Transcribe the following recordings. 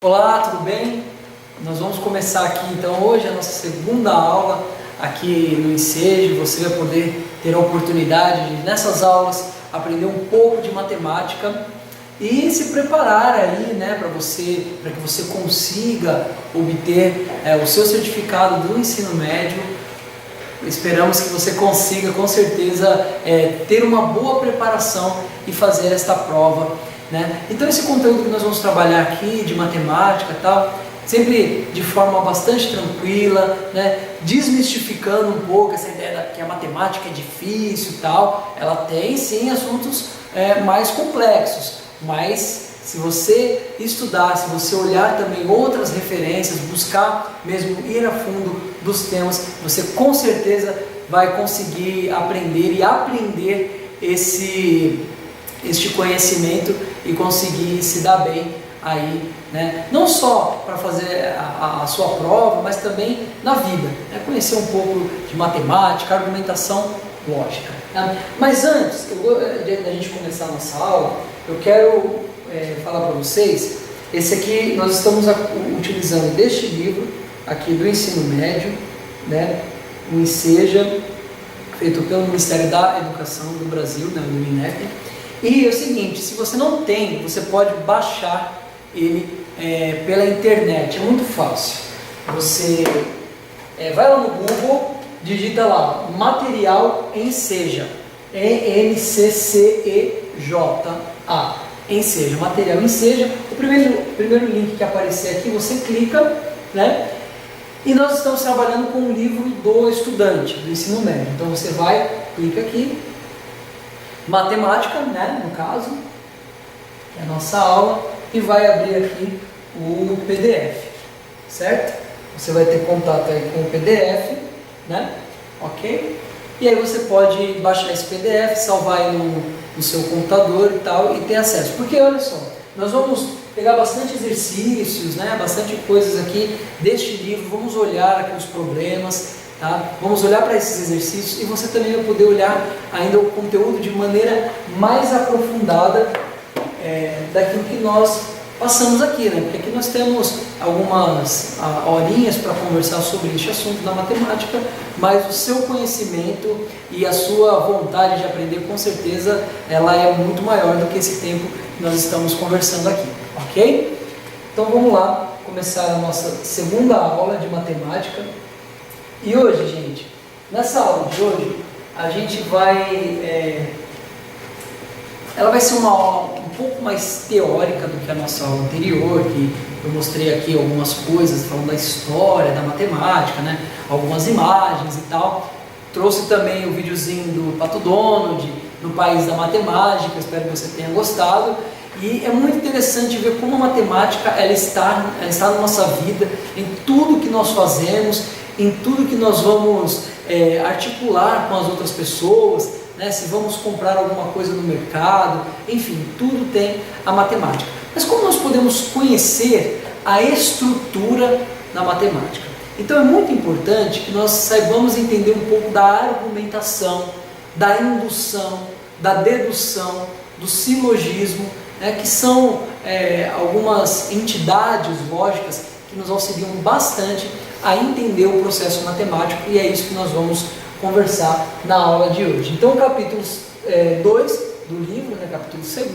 Olá, tudo bem? Nós vamos começar aqui então hoje a nossa segunda aula aqui no Ensejo. Você vai poder ter a oportunidade de nessas aulas aprender um pouco de matemática e se preparar aí, né, para que você consiga obter o seu certificado do ensino médio. Esperamos que você consiga com certeza ter uma boa preparação e fazer esta prova. Então esse conteúdo que nós vamos trabalhar aqui de matemática e tal, sempre de forma bastante tranquila, desmistificando um pouco essa ideia que a matemática é difícil e tal. Ela tem sim assuntos mais complexos, mas se você estudar, se você olhar também outras referências, buscar mesmo ir a fundo dos temas, você com certeza vai conseguir aprender e aprender este conhecimento e conseguir se dar bem aí, não só para fazer a sua prova, mas também na vida, conhecer um pouco de matemática, argumentação lógica. Mas antes da gente começar a nossa aula, eu quero falar para vocês, esse aqui nós estamos utilizando deste livro aqui do ensino médio, o Enseja, feito pelo Ministério da Educação do Brasil, do INEP. E é o seguinte, se você não tem, você pode baixar ele pela internet, é muito fácil. Você vai lá no Google, digita lá, Material Enseja, E-N-C-C-E-J-A, Enseja, Material Enseja. O primeiro link que aparecer aqui, você clica, e nós estamos trabalhando com o livro do estudante, do ensino médio. Então você vai, clica aqui, matemática, no caso, que é a nossa aula, e vai abrir aqui o PDF, certo? Você vai ter contato aí com o PDF, ok? E aí você pode baixar esse PDF, salvar aí no seu computador e tal, e ter acesso. Porque olha só, nós vamos pegar bastante exercícios, bastante coisas aqui deste livro, vamos olhar aqui os problemas, vamos olhar para esses exercícios e você também vai poder olhar ainda o conteúdo de maneira mais aprofundada daquilo que nós passamos aqui, porque aqui nós temos algumas horinhas para conversar sobre este assunto da matemática, mas o seu conhecimento e a sua vontade de aprender, com certeza, ela é muito maior do que esse tempo que nós estamos conversando aqui, ok? Então vamos lá, começar a nossa segunda aula de matemática. E hoje, gente, nessa aula de hoje, a gente ela vai ser uma aula um pouco mais teórica do que a nossa aula anterior, que eu mostrei aqui algumas coisas, falando da história, da matemática, algumas imagens e tal. Trouxe também o videozinho do Pato Donald, no País da Matemática, espero que você tenha gostado. E é muito interessante ver como a matemática ela está na nossa vida, em tudo que nós fazemos, em tudo que nós vamos articular com as outras pessoas, se vamos comprar alguma coisa no mercado, enfim, tudo tem a matemática. Mas como nós podemos conhecer a estrutura da matemática? Então é muito importante que nós saibamos entender um pouco da argumentação, da indução, da dedução, do silogismo, que são algumas entidades lógicas que nos auxiliam bastante a entender o processo matemático, e é isso que nós vamos conversar na aula de hoje. Então, capítulo 2 do livro, capítulo 2,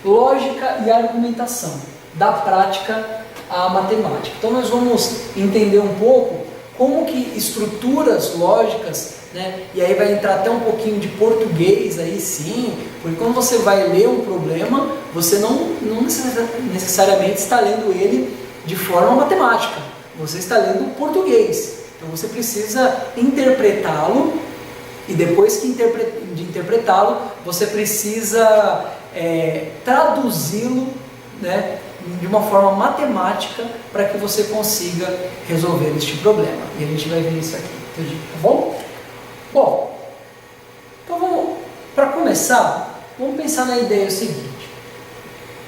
lógica e argumentação, da prática à matemática. Então, nós vamos entender um pouco como que estruturas lógicas, e aí vai entrar até um pouquinho de português aí sim, porque quando você vai ler um problema, você não necessariamente está lendo ele de forma matemática, você está lendo português. Então você precisa interpretá-lo, e depois de interpretá-lo, você precisa traduzi-lo de uma forma matemática para que você consiga resolver este problema. E a gente vai ver isso aqui, tá bom? Bom, então para começar, vamos pensar na ideia seguinte: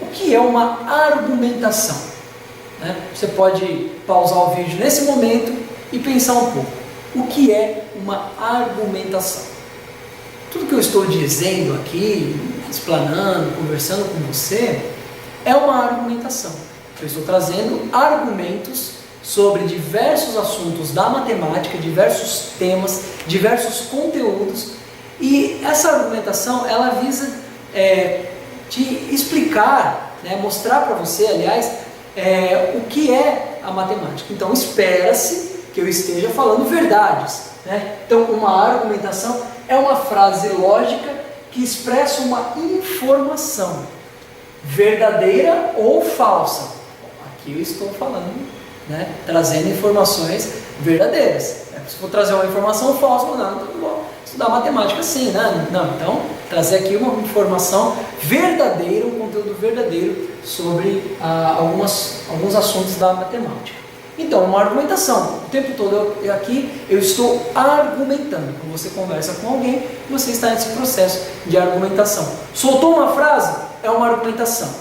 o que é uma argumentação? Você pode pausar o vídeo nesse momento e pensar um pouco. O que é uma argumentação? Tudo que eu estou dizendo aqui, explanando, conversando com você, é uma argumentação. Eu estou trazendo argumentos sobre diversos assuntos da matemática, diversos temas, diversos conteúdos, e essa argumentação ela visa te explicar, né, mostrar para você, aliás, o que é a matemática. Então espera-se que eu esteja falando verdades, né? Então uma argumentação é uma frase lógica que expressa uma informação verdadeira ou falsa. Aqui eu estou falando, né, trazendo informações verdadeiras. Se for trazer uma informação falsa, não vou estudar matemática assim, né? Não, então trazer aqui uma informação verdadeira, um conteúdo verdadeiro sobre alguns assuntos da matemática. Então, uma argumentação. O tempo todo eu estou argumentando. Quando você conversa com alguém, você está nesse processo de argumentação. Soltou uma frase, é uma argumentação,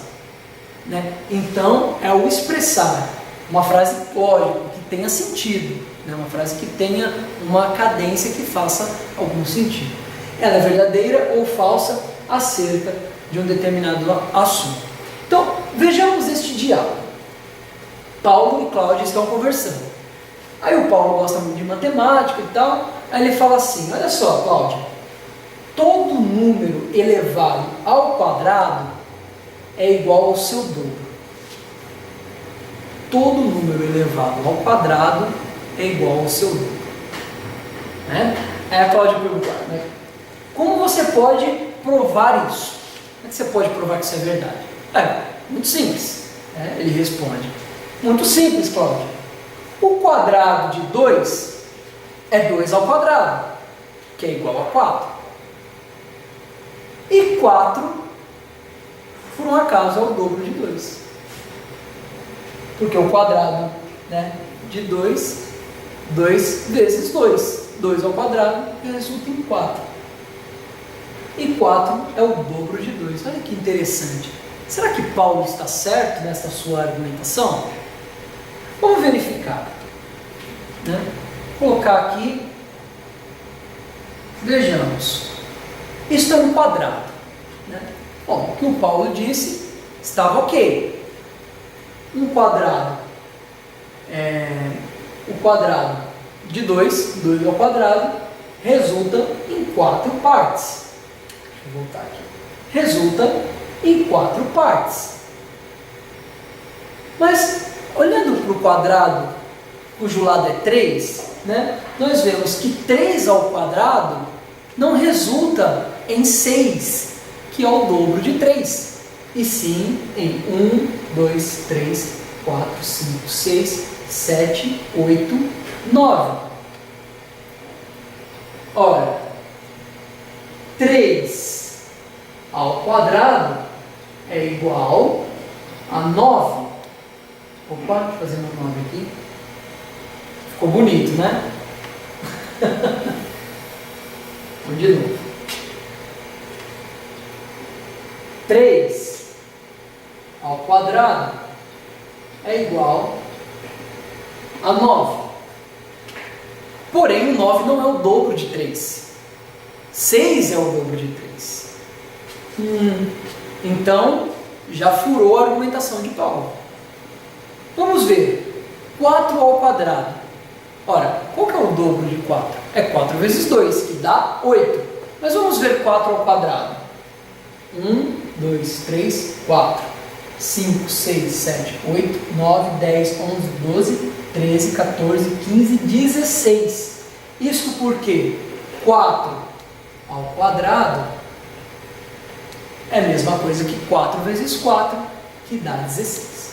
né? Então, é o expressar uma frase lógica, que tenha sentido, né? Uma frase que tenha uma cadência que faça algum sentido. Ela é verdadeira ou falsa acerca de um determinado assunto. Então, vejamos este diálogo. Paulo e Cláudia estão conversando. Aí o Paulo gosta muito de matemática e tal, aí ele fala assim: olha só, Cláudia, todo número elevado ao quadrado é igual ao seu dobro. Todo número elevado ao quadrado é igual ao seu dobro. Né? Aí a Cláudia pergunta, né, como você pode provar isso? Como é que você pode provar que isso é verdade? Muito simples. Né? Ele responde: muito simples, Cláudia. O quadrado de 2 é 2 ao quadrado, que é igual a 4. E 4, por um acaso, é o dobro de 2. Porque o quadrado, né, de 2 vezes 2. 2 ao quadrado resulta em 4. E 4 é o dobro de 2. Olha que interessante. Será que Paulo está certo nessa sua argumentação? Vamos verificar. Né? Vou colocar aqui. Vejamos. Isto é um quadrado. Né? Bom, o que o Paulo disse estava ok. Um quadrado, o quadrado de 2 ao quadrado, resulta em 4 partes. Deixa eu voltar aqui. Resulta em 4 partes. Mas, olhando para o quadrado, cujo lado é 3, né, nós vemos que 3 ao quadrado não resulta em 6, que é o dobro de 3. E sim em 1, 2, 3, 4, 5, 6, 7, 8, 9. Ora, 3 ao quadrado é igual a 9. Opa, deixa eu fazer meu 9 aqui. Ficou bonito, né? Vamos de novo. 3 ao quadrado é igual a 9. Porém, o 9 não é o dobro de 3. 6 é o dobro de 3. Então, já furou a argumentação de Paulo. Vamos ver. 4 ao quadrado. Ora, qual que é o dobro de 4? É 4 vezes 2, que dá 8. Mas vamos ver 4 ao quadrado. 1, 2, 3, 4. 5, 6, 7, 8, 9, 10, 11, 12, 13, 14, 15, 16. Isso porque 4 ao quadrado é a mesma coisa que 4 vezes 4, que dá 16.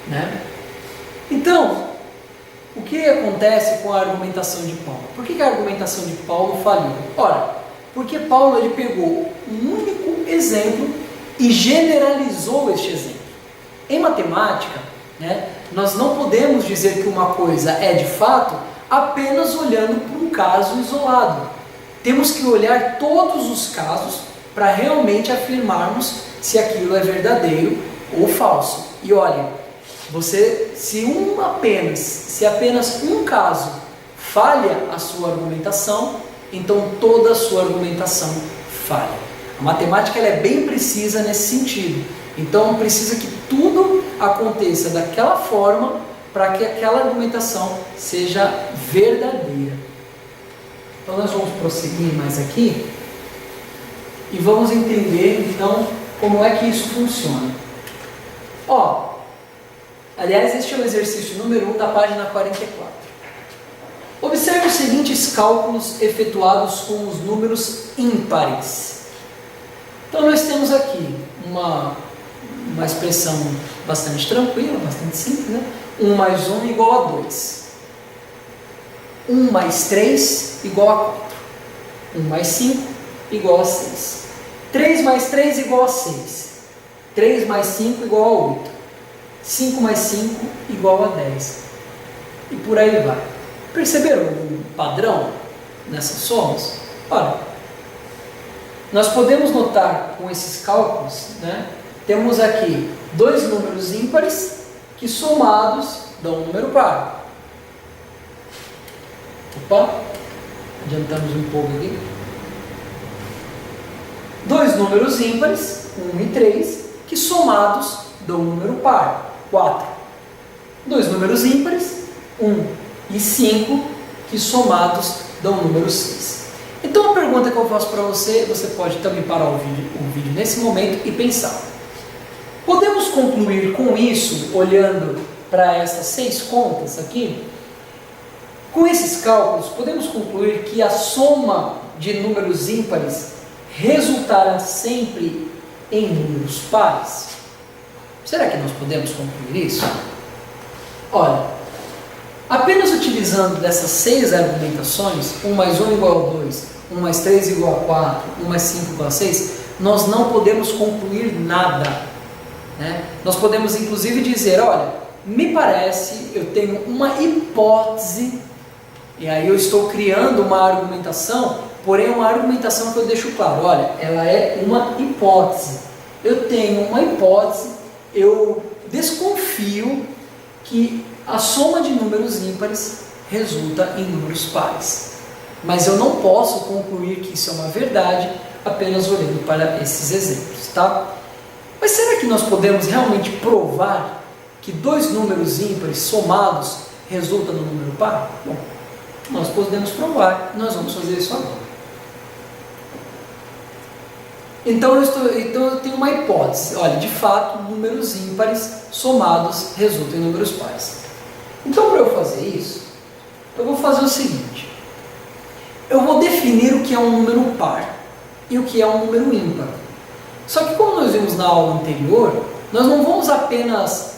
Né? Então, o que acontece com a argumentação de Paulo? Por que a argumentação de Paulo faliu? Ora, porque Paulo ele pegou um único exemplo e generalizou este exemplo. Em matemática, né, nós não podemos dizer que uma coisa é de fato apenas olhando para um caso isolado. Temos que olhar todos os casos para realmente afirmarmos se aquilo é verdadeiro ou falso. E olha, se apenas um caso falha a sua argumentação, então toda a sua argumentação falha. A matemática ela é bem precisa nesse sentido. Então precisa que tudo aconteça daquela forma para que aquela argumentação seja verdadeira. Então nós vamos prosseguir mais aqui e vamos entender então como é que isso funciona. Aliás, este é o exercício número 1 da página 44. Observe os seguintes cálculos efetuados com os números ímpares. Então nós temos aqui uma expressão bastante tranquila, bastante simples, né? 1 mais 1 igual a 2. 1 mais 3 igual a 4. 1 mais 5 igual a 6. 3 mais 3 igual a 6. 3 mais 5 igual a 8. 5 mais 5 igual a 10. E por aí vai. Perceberam o padrão nessas somas? Olha, nós podemos notar com esses cálculos, né? Temos aqui dois números ímpares que somados dão um número par. Opa, adiantamos um pouco aqui. Dois números ímpares, 1 e 3, que somados dão um número par, 4. Dois números ímpares, 1 e 5, que somados dão o número 6. Então a pergunta que eu faço para você, você pode também parar o vídeo nesse momento e pensar. Podemos concluir com isso, olhando para essas 6 contas aqui? Com esses cálculos, podemos concluir que a soma de números ímpares resultará sempre em números pares? Será que nós podemos concluir isso? Olha, apenas utilizando dessas 6 argumentações, 1 mais 1 igual a 2, 1 mais 3 igual a 4, 1 mais 5 igual a 6, nós não podemos concluir nada, né? Nós podemos inclusive dizer, olha, me parece, eu tenho uma hipótese, e aí eu estou criando uma argumentação, porém uma argumentação que eu deixo claro, olha, ela é uma hipótese. Eu tenho uma hipótese, eu desconfio que a soma de números ímpares resulta em números pares. Mas eu não posso concluir que isso é uma verdade apenas olhando para esses exemplos, tá? Mas será que nós podemos realmente provar que dois números ímpares somados resultam no número par? Bom, nós podemos provar, nós vamos fazer isso agora. Então eu tenho uma hipótese, olha, de fato, números ímpares somados resultam em números pares. Então, para eu fazer isso, eu vou fazer o seguinte: eu vou definir o que é um número par e o que é um número ímpar. Só que, como nós vimos na aula anterior, nós não vamos apenas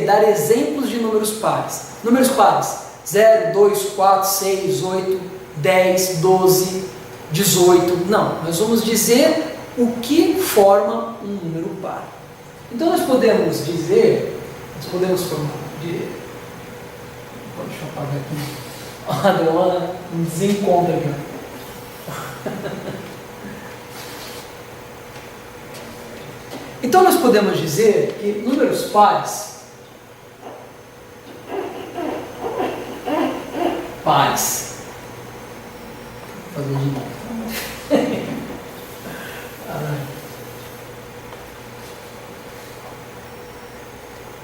dar exemplos de números pares. Números pares: 0, 2, 4, 6, 8, 10, 12, 18. Não, nós vamos dizer o que forma um número par. Então, nós podemos formar de... Deixa eu apagar aqui. Deu um desencontro aqui. Então nós podemos dizer que números pares, vou fazer de novo.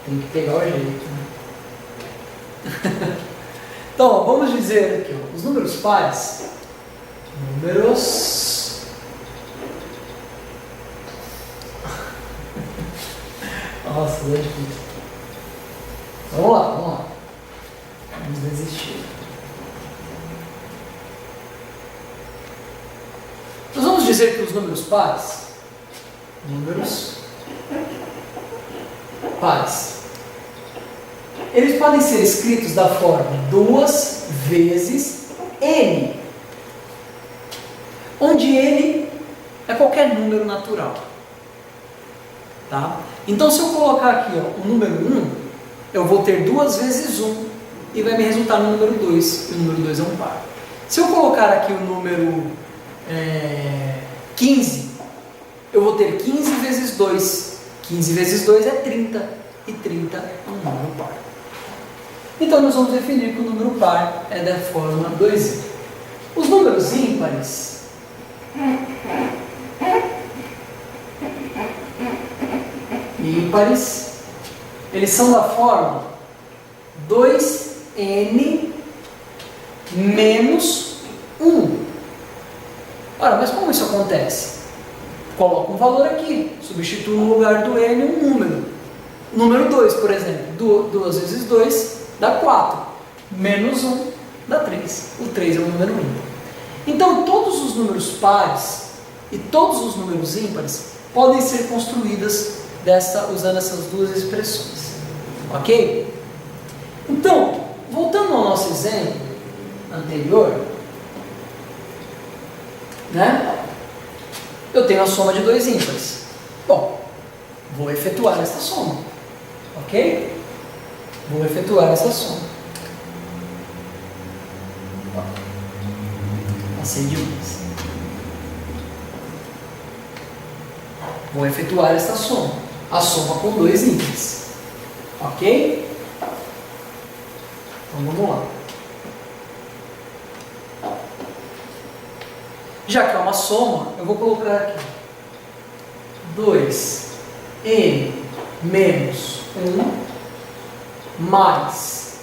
Tem que pegar o jeito, né? Então, vamos dizer aqui, os números pares, nossa, é difícil. Vamos lá. Vamos desistir. Nós vamos dizer que os números pares, eles podem ser escritos da forma 2 vezes n, onde n é qualquer número natural. Tá? Então, se eu colocar aqui o número 1, eu vou ter 2 vezes 1 e vai me resultar no número 2, e o número 2 é um par. Se eu colocar aqui o número 15, eu vou ter 15 vezes 2. 15 vezes 2 é 30, e 30 é um número par. Então, nós vamos definir que o número par é da forma 2. Os números ímpares, ímpares, eles são da forma 2n menos 1. Ora, mas como isso acontece? Coloca um valor aqui, substitui no lugar do n um número. Número 2, por exemplo, 2 vezes 2 dá 4, menos 1 dá 3. O 3 é o número ímpar. Então, todos os números pares e todos os números ímpares podem ser construídas usando essas duas expressões. Ok? Então, voltando ao nosso exemplo anterior, né? Eu tenho a soma de dois ímpares. Bom, vou efetuar esta soma. Ok? Vou efetuar essa soma. Passei demais. Vou efetuar esta soma. A soma com dois ímpares. Ok? Então vamos lá. Já que é uma soma, eu vou colocar aqui 2n menos 1 mais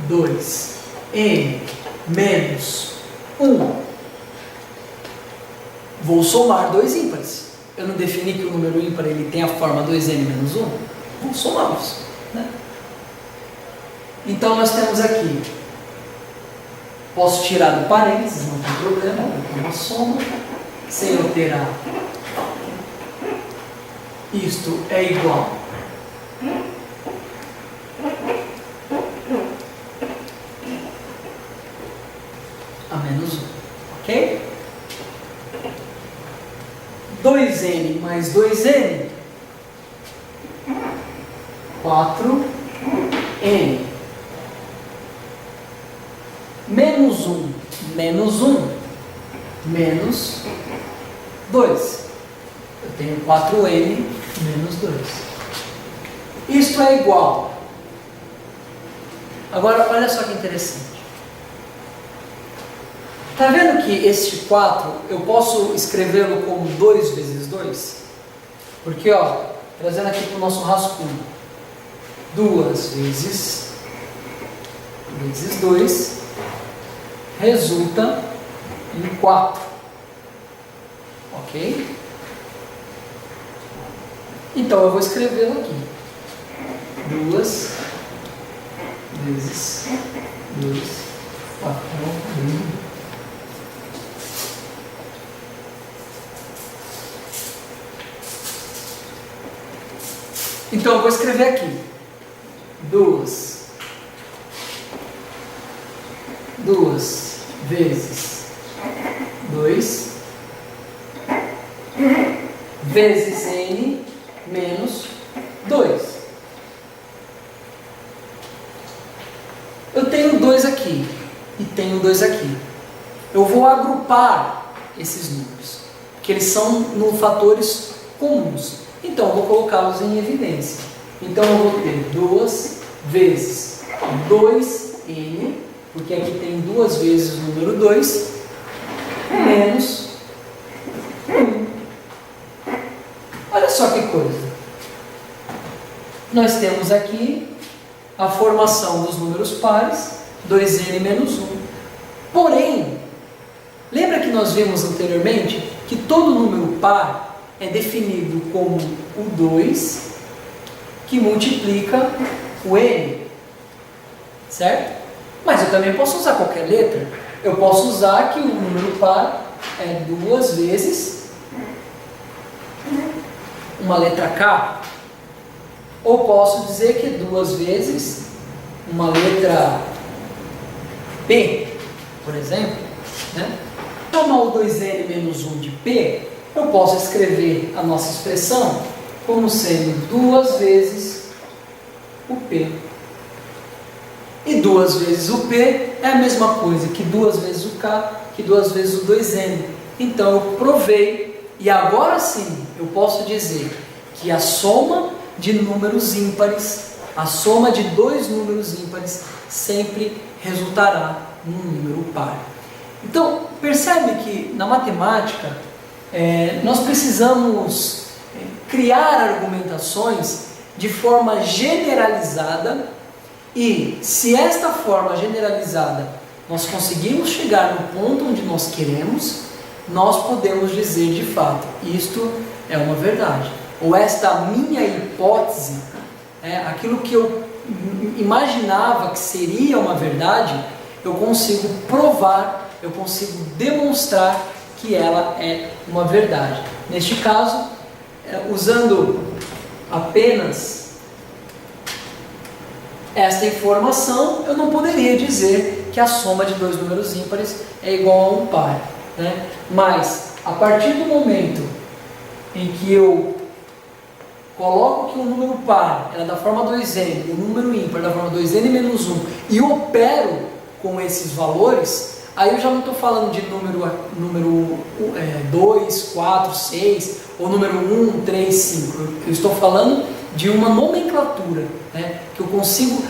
2n menos 1. Vou somar dois ímpares. Eu não defini que o número ímpar ele tem a forma 2n menos 1? Vou somá-los, né? Então nós temos aqui, posso tirar do parênteses, não tem problema, é uma soma, sem alterar. Isto é igual a menos 1, ok? 2n mais 2n, 4n. Menos 1, menos 1, menos 2. Eu tenho 4n menos 2. Isto é igual. Agora, olha só que interessante. Está vendo que este 4, eu posso escrevê-lo como 2 vezes 2? Porque, ó, trazendo aqui para o nosso rascunho. 2 vezes 2 resulta em 4. Ok? Então eu vou escrevê-lo aqui. 2 vezes 2, 4. Então eu vou escrever aqui. 2 vezes 2 vezes n menos 2. Eu tenho 2 aqui e tenho 2 aqui. Eu vou agrupar esses números, porque eles são no fatores comuns. Então eu vou colocá-los em evidência. Então eu vou ter 2 vezes 2n, porque aqui tem 2 vezes o número 2, menos 1. Olha só que coisa. Nós temos aqui a formação dos números pares, 2n menos 1. Porém, lembra que nós vimos anteriormente que todo número par é definido como o 2 que multiplica o n, certo? Mas eu também posso usar qualquer letra. Eu posso usar que o número par é 2 vezes uma letra K, ou posso dizer que é 2 vezes uma letra P, por exemplo, né? Chamar o 2n menos 1 de P, eu posso escrever a nossa expressão como sendo 2 vezes o P. E 2 vezes o P é a mesma coisa que 2 vezes o K, que 2 vezes o 2n. Então eu provei, e agora sim eu posso dizer que a soma de números ímpares, a soma de dois números ímpares, sempre resultará num número par. Então, percebe que na matemática nós precisamos criar argumentações de forma generalizada, e se esta forma generalizada nós conseguimos chegar no ponto onde nós queremos, nós podemos dizer de fato, isto é uma verdade. Ou esta minha hipótese, aquilo que eu imaginava que seria uma verdade, eu consigo provar, eu consigo demonstrar que ela é uma verdade. Neste caso, usando apenas esta informação, eu não poderia dizer que a soma de dois números ímpares é igual a um par, né? Mas, a partir do momento em que eu coloco que um número par é da forma 2n, e o número ímpar da forma 2n menos 1, e opero com esses valores, aí eu já não estou falando de número 2, 4, 6, ou número 1, 3, 5. Eu estou falando de uma nomenclatura, né, que eu consigo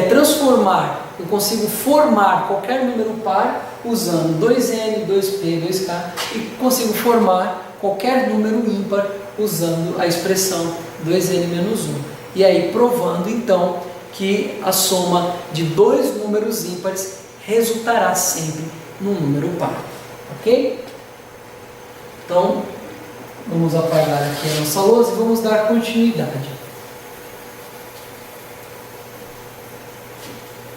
transformar, eu consigo formar qualquer número par usando 2n, 2p, 2k, e consigo formar qualquer número ímpar usando a expressão 2n menos 1. E aí provando então que a soma de dois números ímpares resultará sempre num número par. Ok? Então, vamos apagar aqui a nossa lousa e vamos dar continuidade.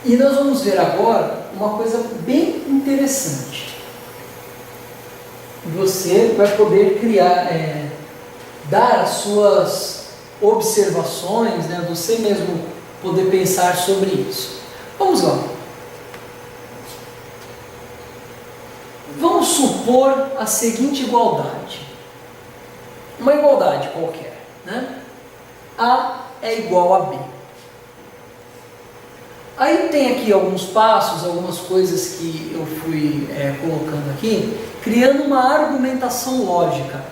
E nós vamos ver agora uma coisa bem interessante. Você vai poder criar, dar as suas observações, né? Você mesmo poder pensar sobre isso. Vamos lá. Vamos supor a seguinte igualdade. Uma igualdade qualquer, né? A é igual a B. Aí tem aqui alguns passos, algumas coisas que eu fui colocando aqui, criando uma argumentação lógica.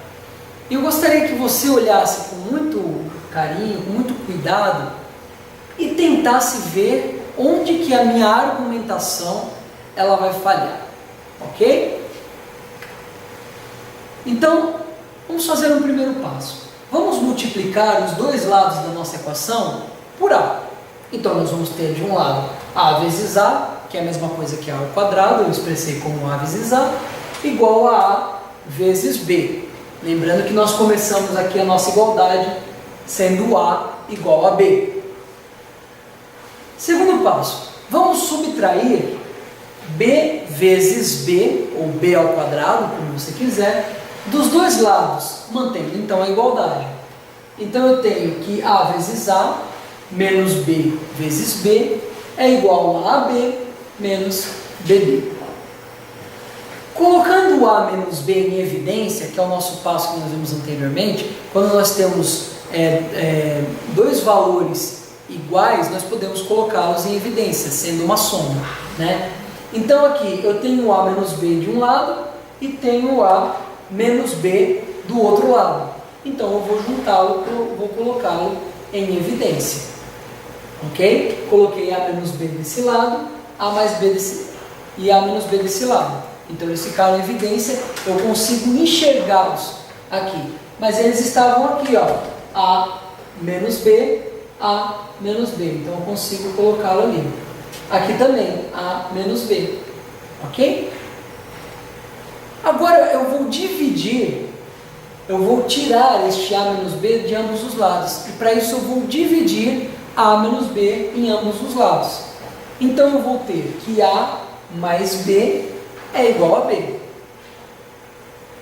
Eu gostaria que você olhasse com muito carinho, com muito cuidado e tentasse ver onde que a minha argumentação ela vai falhar, ok? Então, vamos fazer um primeiro passo. Vamos multiplicar os dois lados da nossa equação por A. Então, nós vamos ter de um lado A vezes A, que é a mesma coisa que A ao quadrado, eu expressei como A vezes A, igual a A vezes B. Lembrando que nós começamos aqui a nossa igualdade sendo A igual a B. Segundo passo, vamos subtrair B vezes B, ou B ao quadrado, como você quiser, dos dois lados, mantendo então a igualdade. Então eu tenho que A vezes A menos B vezes B é igual a AB menos BB. Colocando o A menos B em evidência, que é o nosso passo que nós vimos anteriormente, quando nós temos dois valores iguais, nós podemos colocá-los em evidência, sendo uma soma, né? Então aqui eu tenho o A menos B de um lado e tenho o A menos B do outro lado. Então eu vou juntá-lo, vou colocá-lo em evidência. Ok? Coloquei A menos B desse lado, A mais B desse, e A menos B desse lado. Então eles ficaram em evidência, eu consigo enxergá-los aqui. Mas eles estavam aqui, ó, A menos B, A menos B. Então eu consigo colocá-lo ali. Aqui também, A menos B. Ok? Agora eu vou dividir, eu vou tirar este A menos B de ambos os lados. E para isso eu vou dividir A menos B em ambos os lados. Então eu vou ter que A mais B é igual a B.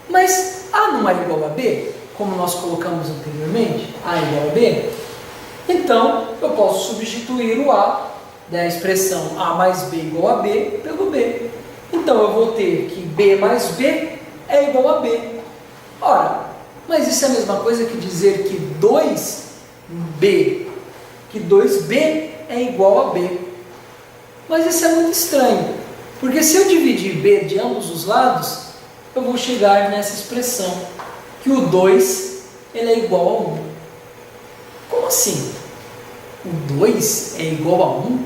Mas A não é igual a B, como nós colocamos anteriormente, A é igual a B. Então eu posso substituir o A da expressão A mais B igual a B pelo B. Então eu vou ter que B mais B é igual a B. Ora, mas isso é a mesma coisa que dizer que 2B é igual a B. Mas isso é muito estranho, porque se eu dividir B de ambos os lados, eu vou chegar nessa expressão, que o 2 ele é igual a 1. Como assim? O 2 é igual a 1?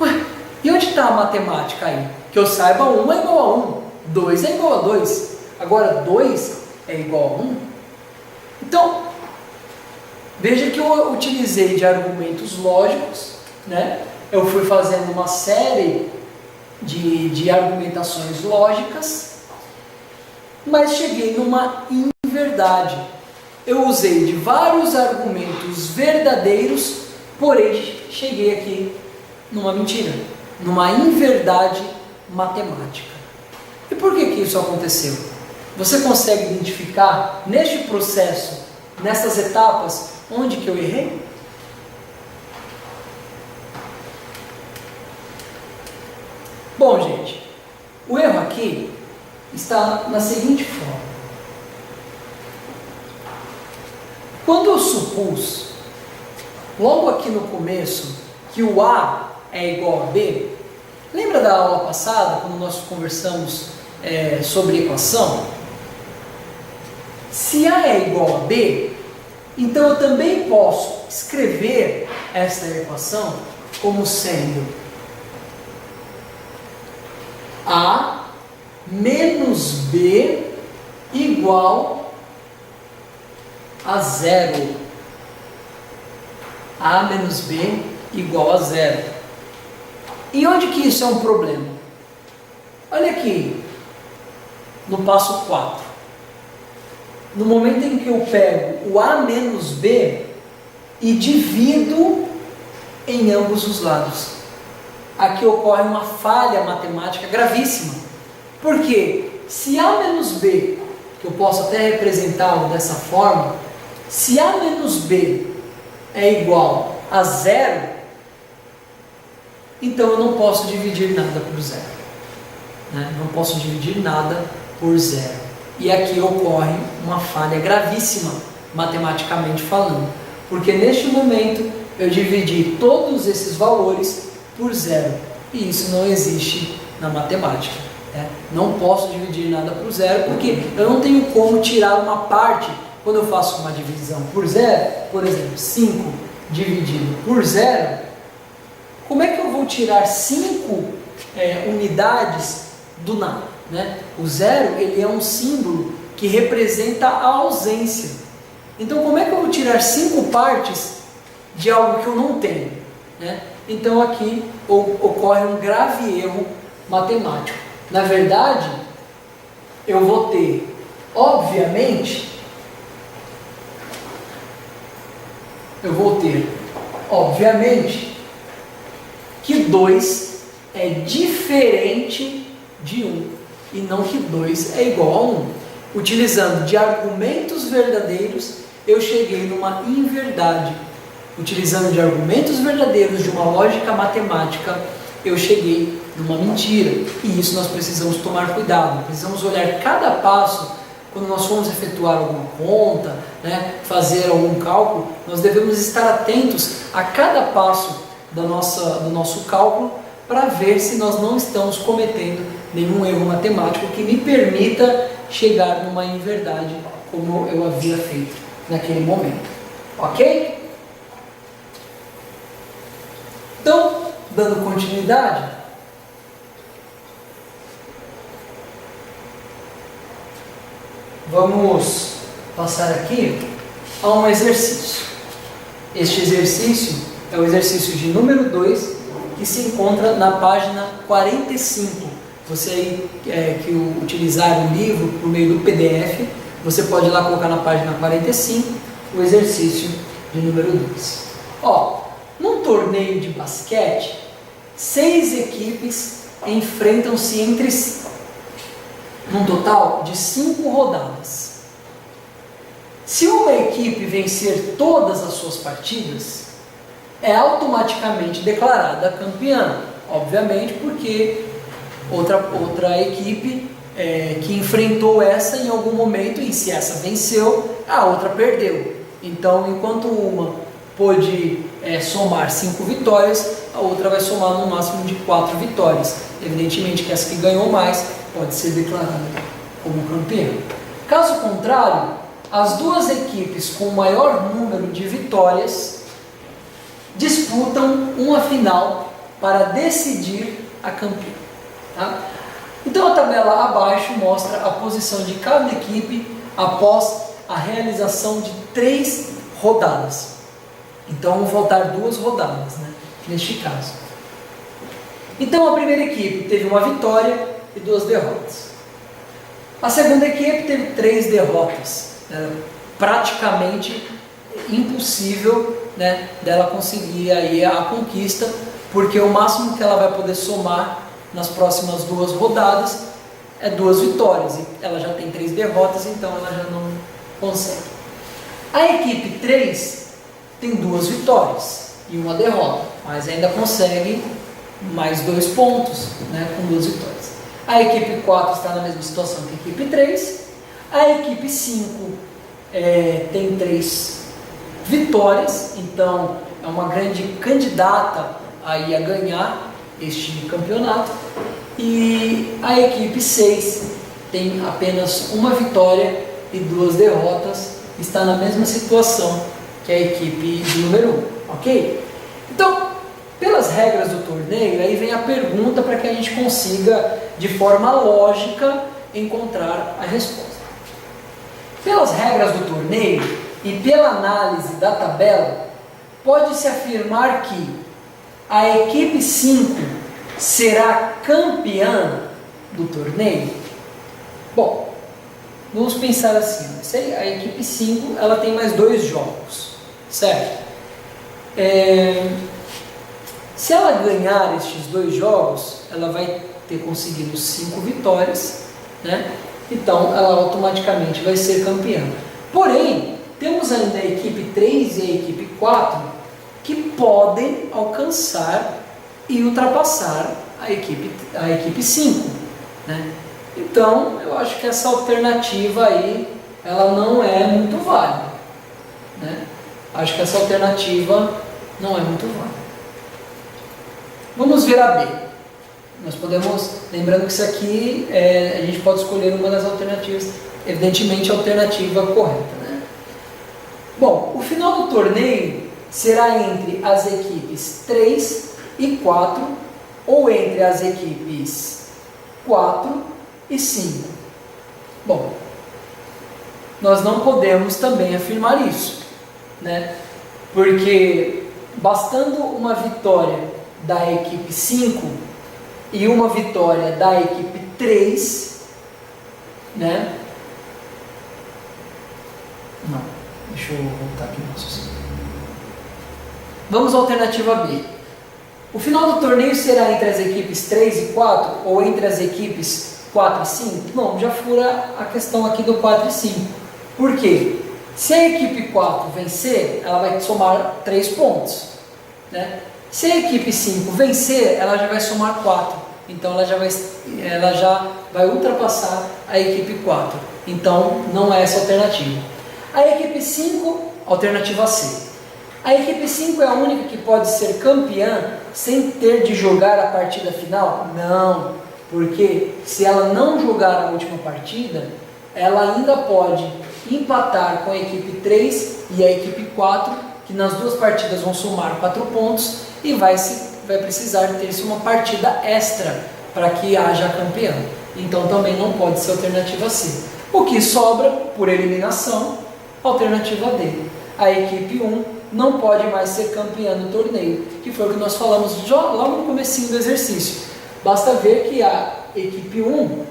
Ué, e onde está a matemática aí? Que eu saiba, 1 é igual a 1, 2 é igual a 2. Agora 2 é igual a 1? Então, veja que eu utilizei de argumentos lógicos, né? Eu fui fazendo uma série de argumentações lógicas, mas cheguei numa inverdade. Eu usei de vários argumentos verdadeiros, porém cheguei aqui numa mentira, numa inverdade matemática. E por que isso aconteceu? Você consegue identificar neste processo, nessas etapas, onde que eu errei? Bom, gente, o erro aqui está na seguinte forma. Quando eu supus, logo aqui no começo, que o A é igual a B, lembra da aula passada, quando nós conversamos sobre equação? Se A é igual a B, então eu também posso escrever esta equação como sendo A menos B igual a zero. A menos B igual a zero. E onde que isso é um problema? Olha aqui, no passo 4. No momento em que eu pego o A menos B e divido em ambos os lados. Aqui ocorre uma falha matemática gravíssima. Porque se A menos B, que eu posso até representá-lo dessa forma, se A menos B é igual a zero, então eu não posso dividir nada por zero. Né? Não posso dividir nada por zero. E aqui ocorre uma falha gravíssima, matematicamente falando. Porque neste momento eu dividi todos esses valores por zero. E isso não existe na matemática. Né? Não posso dividir nada por zero, porque eu não tenho como tirar uma parte. Quando eu faço uma divisão por zero, por exemplo, 5 dividido por zero, como é que eu vou tirar 5 unidades do nada? Né? O zero, ele é um símbolo que representa a ausência. Então, como é que eu vou tirar 5 partes de algo que eu não tenho? Né? Então, aqui ocorre um grave erro matemático. Na verdade, eu vou ter, obviamente, que 2 é diferente de 1. E não que 2 é igual a 1. Utilizando de argumentos verdadeiros, eu cheguei numa inverdade. Utilizando de argumentos verdadeiros, de uma lógica matemática, eu cheguei numa mentira. E isso nós precisamos tomar cuidado. Precisamos olhar cada passo. Quando nós formos efetuar alguma conta, né, fazer algum cálculo, nós devemos estar atentos a cada passo do nosso cálculo, para ver se nós não estamos cometendo nenhum erro matemático que me permita chegar numa inverdade como eu havia feito naquele momento. Ok? Então, dando continuidade, vamos passar aqui a um exercício. Este exercício é o exercício de número 2, que se encontra na página 45. Você aí que utilizar o livro por meio do PDF, você pode ir lá colocar na página 45 o exercício de número 2. Num torneio de basquete, 6 equipes enfrentam-se entre si, num total de 5 rodadas. Se uma equipe vencer todas as suas partidas, é automaticamente declarada campeã, obviamente porque outra equipe que enfrentou essa em algum momento, e se essa venceu, a outra perdeu. Então, enquanto uma pôde somar 5 vitórias, a outra vai somar no máximo de 4 vitórias. Evidentemente que essa que ganhou mais pode ser declarada como campeã. Caso contrário, as duas equipes com o maior número de vitórias disputam uma final para decidir a campeã. Tá? Então a tabela abaixo mostra a posição de cada equipe após a realização de 3 rodadas. Então vão faltar 2 rodadas, né, neste caso. Então a primeira equipe teve uma vitória e 2 derrotas. A segunda equipe teve 3 derrotas. Era praticamente impossível, né, dela conseguir aí a conquista, porque o máximo que ela vai poder somar nas próximas 2 rodadas é 2 vitórias. E ela já tem 3 derrotas, então ela já não consegue. A equipe 3 tem 2 vitórias e 1 derrota, mas ainda consegue mais 2 pontos, né, com 2 vitórias. A equipe 4 está na mesma situação que a equipe 3. A equipe 5 tem 3 vitórias, então é uma grande candidata aí a ganhar este campeonato. E a equipe 6 tem apenas 1 vitória e 2 derrotas, está na mesma situação que a equipe de número 1, ok? Então, pelas regras do torneio, aí vem a pergunta para que a gente consiga, de forma lógica, encontrar a resposta. Pelas regras do torneio e pela análise da tabela, pode-se afirmar que a equipe 5 será campeã do torneio? Bom, vamos pensar assim, a equipe 5 ela tem mais 2 jogos, certo? Se ela ganhar estes 2 jogos, ela vai ter conseguido 5 vitórias, né? Então ela automaticamente vai ser campeã. Porém, temos ainda a equipe 3 e a equipe 4 que podem alcançar e ultrapassar a equipe 5, né? Então eu acho que essa alternativa aí ela não é muito válida, né? Acho que essa alternativa não é muito válida. Vamos ver a B. Nós podemos, lembrando que isso aqui a gente pode escolher uma das alternativas, evidentemente a alternativa correta, né? Bom, o final do torneio será entre as equipes 3 e 4 ou entre as equipes 4 e 5. Bom, nós não podemos também afirmar isso, né? Porque bastando uma vitória da equipe 5 e uma vitória da equipe 3, né? Não, deixa eu voltar aqui no raciocínio. Vamos à alternativa B. O final do torneio será entre as equipes 3 e 4 ou entre as equipes 4 e 5? Não, já fura a questão aqui do 4 e 5. Por quê? Se a equipe 4 vencer, ela vai somar 3 pontos, né? Se a equipe 5 vencer, ela já vai somar 4. Então ela já vai ultrapassar a equipe 4. Então não é essa a alternativa. A equipe 5, alternativa C. A equipe 5 é a única que pode ser campeã sem ter de jogar a partida final? Não, porque se ela não jogar a última partida, ela ainda pode empatar com a equipe 3 e a equipe 4, que nas 2 partidas vão somar 4 pontos e vai precisar ter-se uma partida extra para que haja campeão. Então também não pode ser a alternativa C. O que sobra, por eliminação, alternativa D. A equipe 1 não pode mais ser campeã do torneio, que foi o que nós falamos logo no comecinho do exercício. Basta ver que a equipe 1,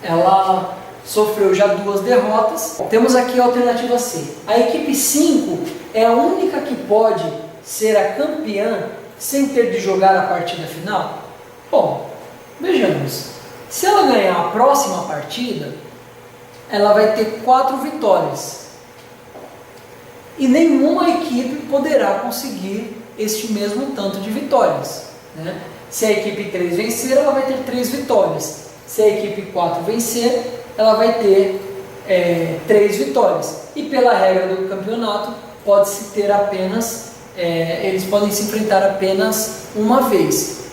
ela sofreu já 2 derrotas. Temos aqui a alternativa C. A equipe 5 é a única que pode ser a campeã sem ter de jogar a partida final? Bom, vejamos. Se ela ganhar a próxima partida, ela vai ter 4 vitórias. E nenhuma equipe poderá conseguir este mesmo tanto de vitórias, né? Se a equipe 3 vencer, ela vai ter 3 vitórias. Se a equipe 4 vencer, ela vai ter 3 vitórias. E pela regra do campeonato, pode-se ter apenas, eles podem se enfrentar apenas uma vez.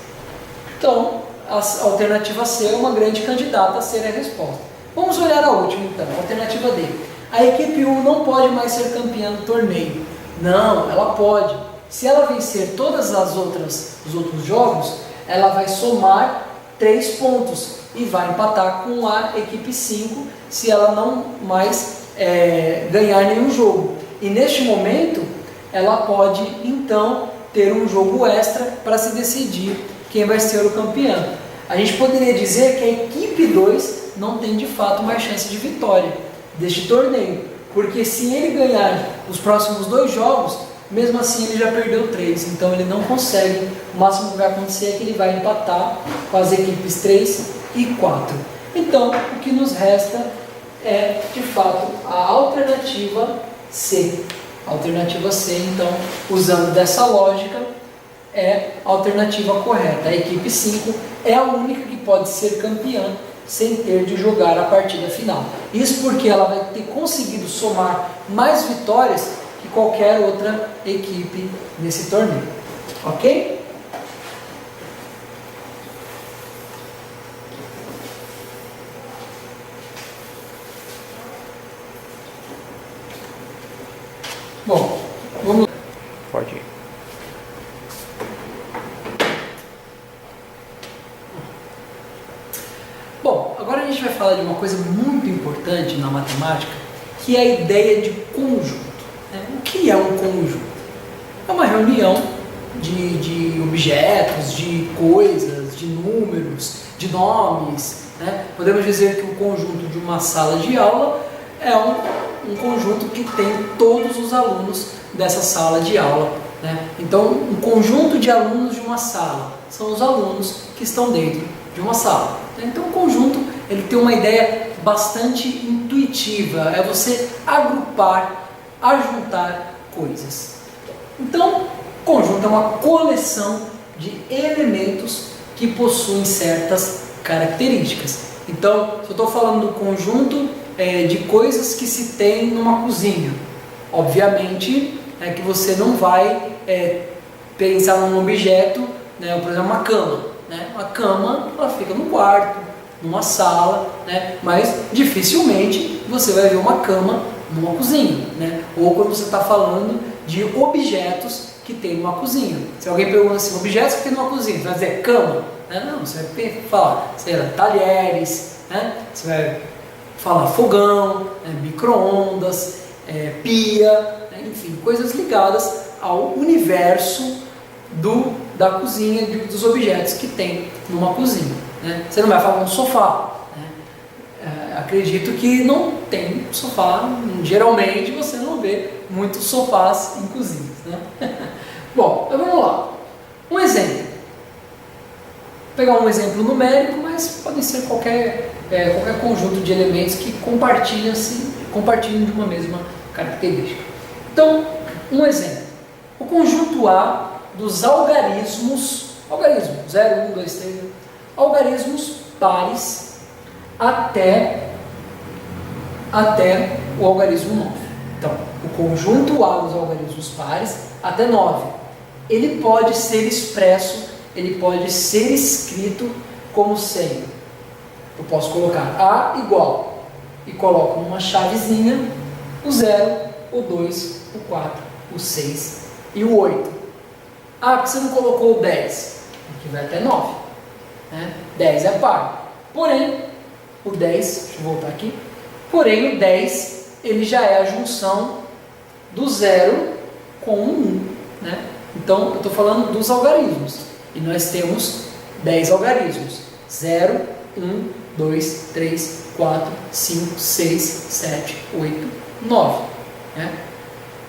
Então, a alternativa C é uma grande candidata a ser a resposta. Vamos olhar a última então, a alternativa D. A equipe 1 não pode mais ser campeã do torneio. Não, ela pode. Se ela vencer todas os outros jogos, ela vai somar 3 pontos e vai empatar com a equipe 5 se ela não mais ganhar nenhum jogo. E neste momento, ela pode então ter um jogo extra para se decidir quem vai ser o campeão. A gente poderia dizer que a equipe 2 não tem de fato mais chance de vitória deste torneio, porque se ele ganhar os próximos 2 jogos, mesmo assim ele já perdeu 3, então ele não consegue. O máximo que vai acontecer é que ele vai empatar com as equipes 3 e 4. Então o que nos resta é de fato a alternativa C. A alternativa C, então, usando dessa lógica, é a alternativa correta. A equipe 5 é a única que pode ser campeã sem ter de jogar a partida final. Isso porque ela vai ter conseguido somar mais vitórias que qualquer outra equipe nesse torneio. Ok? Bom, vamos... Pode ir. Bom, agora a gente vai falar de uma coisa muito importante na matemática, que é a ideia de conjunto. O que é um conjunto? É uma reunião de objetos, de coisas, de números, de nomes. Podemos dizer que o conjunto de uma sala de aula é um conjunto que tem todos os alunos dessa sala de aula. Então, um conjunto de alunos de uma sala são os alunos que estão dentro de uma sala. Então, o conjunto ele tem uma ideia bastante intuitiva, é você agrupar, ajuntar coisas. Então, conjunto é uma coleção de elementos que possuem certas características. Então, se eu estou falando do conjunto de coisas que se tem numa cozinha, obviamente é que você não vai pensar num objeto, por exemplo, uma cama. Uma cama ela fica no quarto, numa sala, mas dificilmente você vai ver uma cama numa cozinha, ou quando você está falando de objetos que tem numa cozinha. Se alguém pergunta assim, objetos que tem numa cozinha, você vai dizer cama? Não, você vai falar, sei lá, talheres, você vai falar fogão, micro-ondas, pia, enfim, coisas ligadas ao universo da cozinha, dos objetos que tem numa cozinha. Você não vai falar um sofá. Acredito que não tem sofá, geralmente você não vê muitos sofás em cozinhas. Bom, então vamos lá. Um exemplo. Vou pegar um exemplo numérico, mas pode ser qualquer conjunto de elementos que compartilham de uma mesma característica. Então, um exemplo. O conjunto A dos algarismos 0, 1, 2, 3, algarismos pares até o algarismo 9. Então, o conjunto A dos algarismos pares até 9. Ele pode ser expresso, ele pode ser escrito como sendo, eu posso colocar A igual, e coloco numa chavezinha, o 0, o 2, o 4, o 6 e o 8. Ah, porque você não colocou o 10? Porque vai até 9. 10 é par. Porém, o 10, deixa eu voltar aqui. Porém, o 10, ele já é a junção do 0 com o 1. Então, eu estou falando dos algarismos. E nós temos 10 algarismos. 0, 1, 2, 3, 4, 5, 6, 7, 8, 9.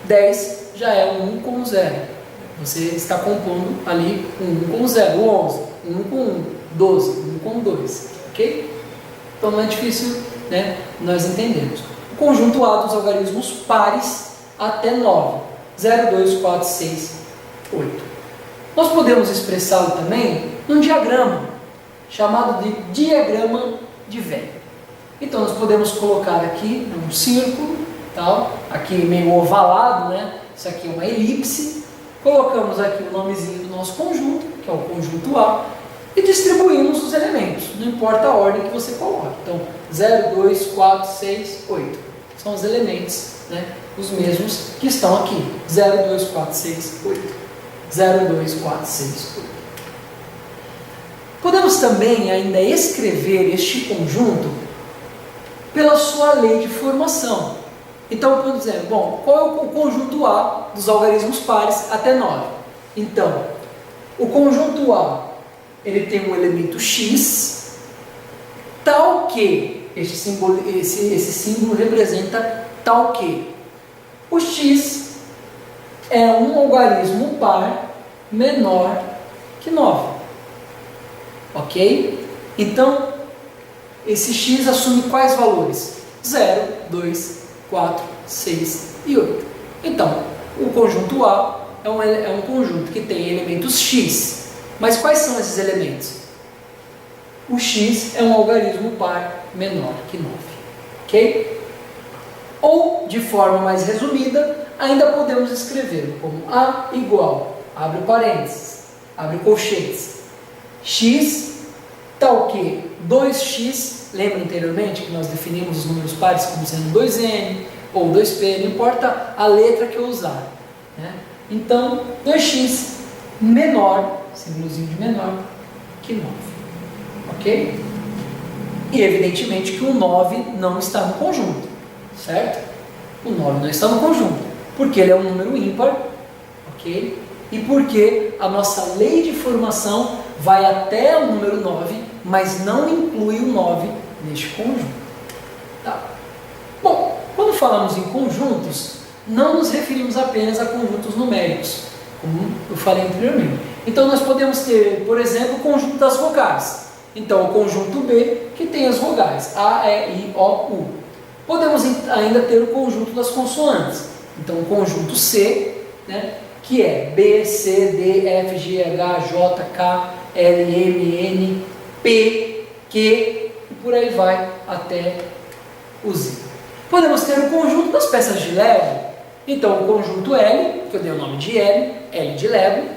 10 já é o 1 com o 0. Você está compondo ali um 1 com 0, o 11, 1 com 1, 12, 1 com 2, ok? Então não é difícil, nós entendemos. O conjunto A dos algarismos pares até 9, 0, 2, 4, 6, 8. Nós podemos expressá-lo também num diagrama, chamado de diagrama de Venn. Então nós podemos colocar aqui um círculo, aqui meio ovalado, isso aqui é uma elipse. Colocamos aqui o nomezinho do nosso conjunto, que é o conjunto A, e distribuímos os elementos, não importa a ordem que você coloque. Então, 0, 2, 4, 6, 8. São os elementos, os mesmos que estão aqui. 0, 2, 4, 6, 8. 0, 2, 4, 6, 8. Podemos também ainda escrever este conjunto pela sua lei de formação. Então, por exemplo, bom, qual é o conjunto A dos algarismos pares até 9? Então, o conjunto A, ele tem um elemento x, tal que, esse símbolo representa tal que o x é um algarismo par menor que 9. Ok? Então, esse x assume quais valores? 0, 2, 4, 6 e 8. Então, o conjunto A é um conjunto que tem elementos x. Mas quais são esses elementos? O x é um algarismo par menor que 9. Ok? Ou, de forma mais resumida, ainda podemos escrevê-lo como A igual, abre parênteses, abre colchetes, x tal que 2x, lembra anteriormente que nós definimos os números pares como sendo 2n ou 2p, não importa a letra que eu usar, né? Então, 2x menor, símbolozinho de menor, que 9, ok? E evidentemente que o 9 não está no conjunto, certo? O 9 não está no conjunto, porque ele é um número ímpar, ok? E porque a nossa lei de formação vai até o número 9, mas não inclui o 9 neste conjunto. Tá? Bom, quando falamos em conjuntos, não nos referimos apenas a conjuntos numéricos, como eu falei anteriormente. Então nós podemos ter, por exemplo, o conjunto das vogais. Então o conjunto B, que tem as vogais A, E, I, O, U. Podemos ainda ter o conjunto das consoantes. Então o conjunto C, né, que é B, C, D, F, G, H, J, K, L, M, N, P, Q e por aí vai até o Z. Podemos ter o conjunto das peças de Lego. Então o conjunto L, que eu dei o nome de L, L de Lego,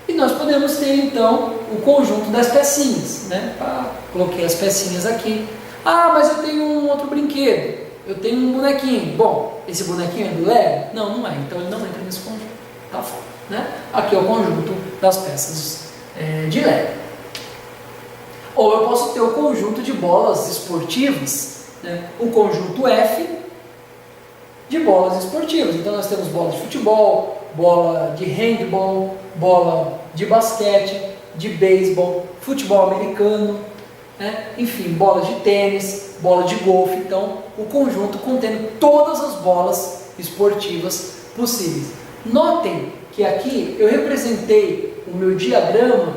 e nós podemos ter então o conjunto das pecinhas, né? Coloquei as pecinhas aqui. Ah, mas eu tenho um outro brinquedo, eu tenho um bonequinho. Bom, esse bonequinho é do Lego? Não, não é, então ele não entra nesse conjunto. Tá fora, né? Aqui é o conjunto das peças de Lego. Ou eu posso ter o conjunto de bolas esportivas, né? O conjunto F de bolas esportivas. Então nós temos bola de futebol, bola de handball, bola de basquete, de beisebol, futebol americano, né? Enfim, bola de tênis, bola de golfe. Então o conjunto contendo todas as bolas esportivas possíveis. Notem que aqui eu representei o meu diagrama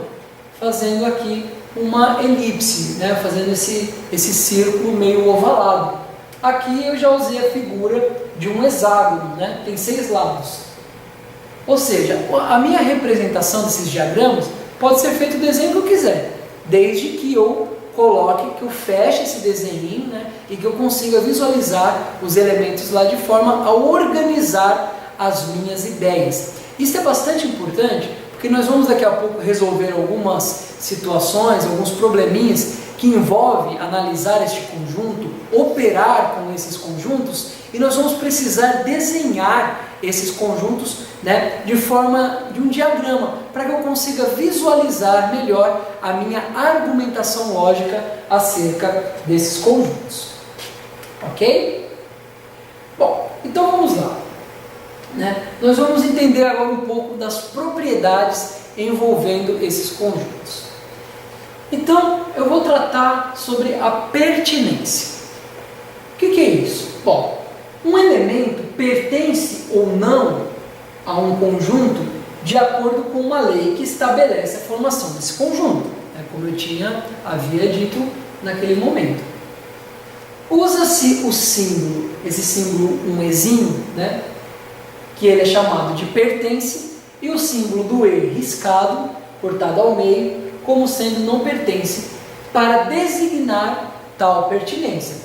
fazendo aqui uma elipse, né? Fazendo esse círculo meio ovalado. Aqui eu já usei a figura de um hexágono, né? Tem 6 lados. Ou seja, a minha representação desses diagramas pode ser feito o desenho que eu quiser, desde que eu coloque, que eu feche esse desenho, né? E que eu consiga visualizar os elementos lá de forma a organizar as minhas ideias. Isso é bastante importante, porque nós vamos daqui a pouco resolver algumas situações, alguns probleminhas que envolvem analisar este conjunto, operar com esses conjuntos, e nós vamos precisar desenhar esses conjuntos, né, de forma de um diagrama, para que eu consiga visualizar melhor a minha argumentação lógica acerca desses conjuntos. Ok? Bom, então vamos lá. Né? Nós vamos entender agora um pouco das propriedades envolvendo esses conjuntos. Então, eu vou tratar sobre a pertinência. O que é isso? Bom, um elemento pertence ou não a um conjunto de acordo com uma lei que estabelece a formação desse conjunto, né? Como eu havia dito naquele momento. Usa-se o símbolo, esse símbolo um ezinho, né? Que ele é chamado de pertence, e o símbolo do E riscado, cortado ao meio, como sendo não pertence, para designar tal pertinência.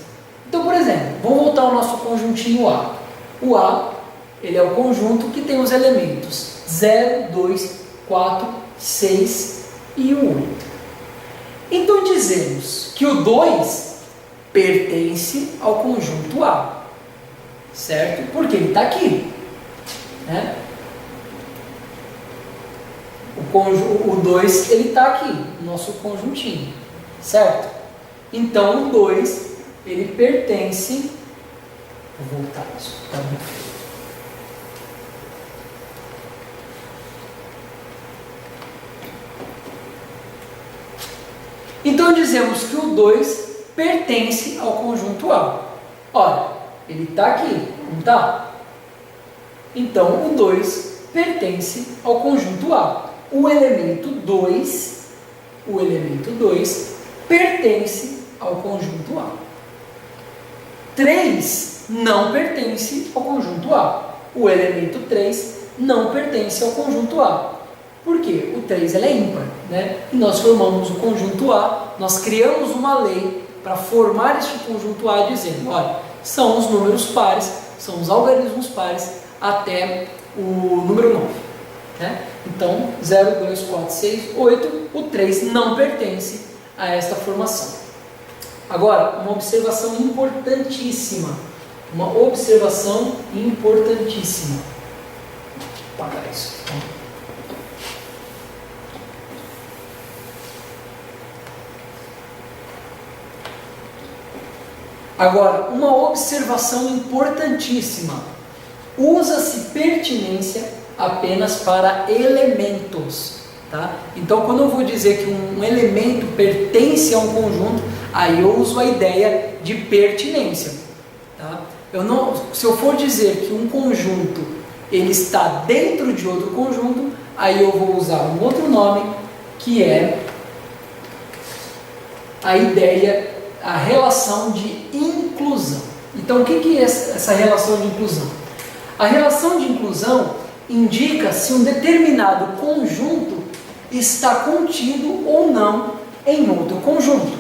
Então, por exemplo, vamos voltar ao nosso conjuntinho A. O A, ele é o conjunto que tem os elementos 0, 2, 4, 6 e o 8. Então dizemos que o 2 pertence ao conjunto A, certo? Porque ele está aqui, né? O 2 ele está aqui, no nosso conjuntinho, certo? Então o 2 ele pertence Vou voltar isso, tá muito feio. Então dizemos que o 2 pertence ao conjunto A. Olha, ele está aqui, não está? Então o 2 pertence ao conjunto A. O elemento 2 pertence ao conjunto A. 3 não pertence ao conjunto A. O elemento 3 não pertence ao conjunto A. Por quê? O 3 ele é ímpar, né? E nós formamos o conjunto A, nós criamos uma lei para formar este conjunto A dizendo, olha, são os números pares, são os algarismos pares até o número 9. Né? Então, 0, 2, 4, 6, 8, o 3 não pertence a esta formação. Agora, uma observação importantíssima. Vou apagar isso. Agora, uma observação importantíssima. Usa-se pertinência apenas para elementos. Tá? Então, quando eu vou dizer que um elemento pertence a um conjunto, aí eu uso a ideia de pertinência. Tá? Se eu for dizer que um conjunto ele está dentro de outro conjunto, aí eu vou usar um outro nome, que é a relação de inclusão. Então, o que é essa relação de inclusão? A relação de inclusão indica se um determinado conjunto está contido ou não em outro conjunto,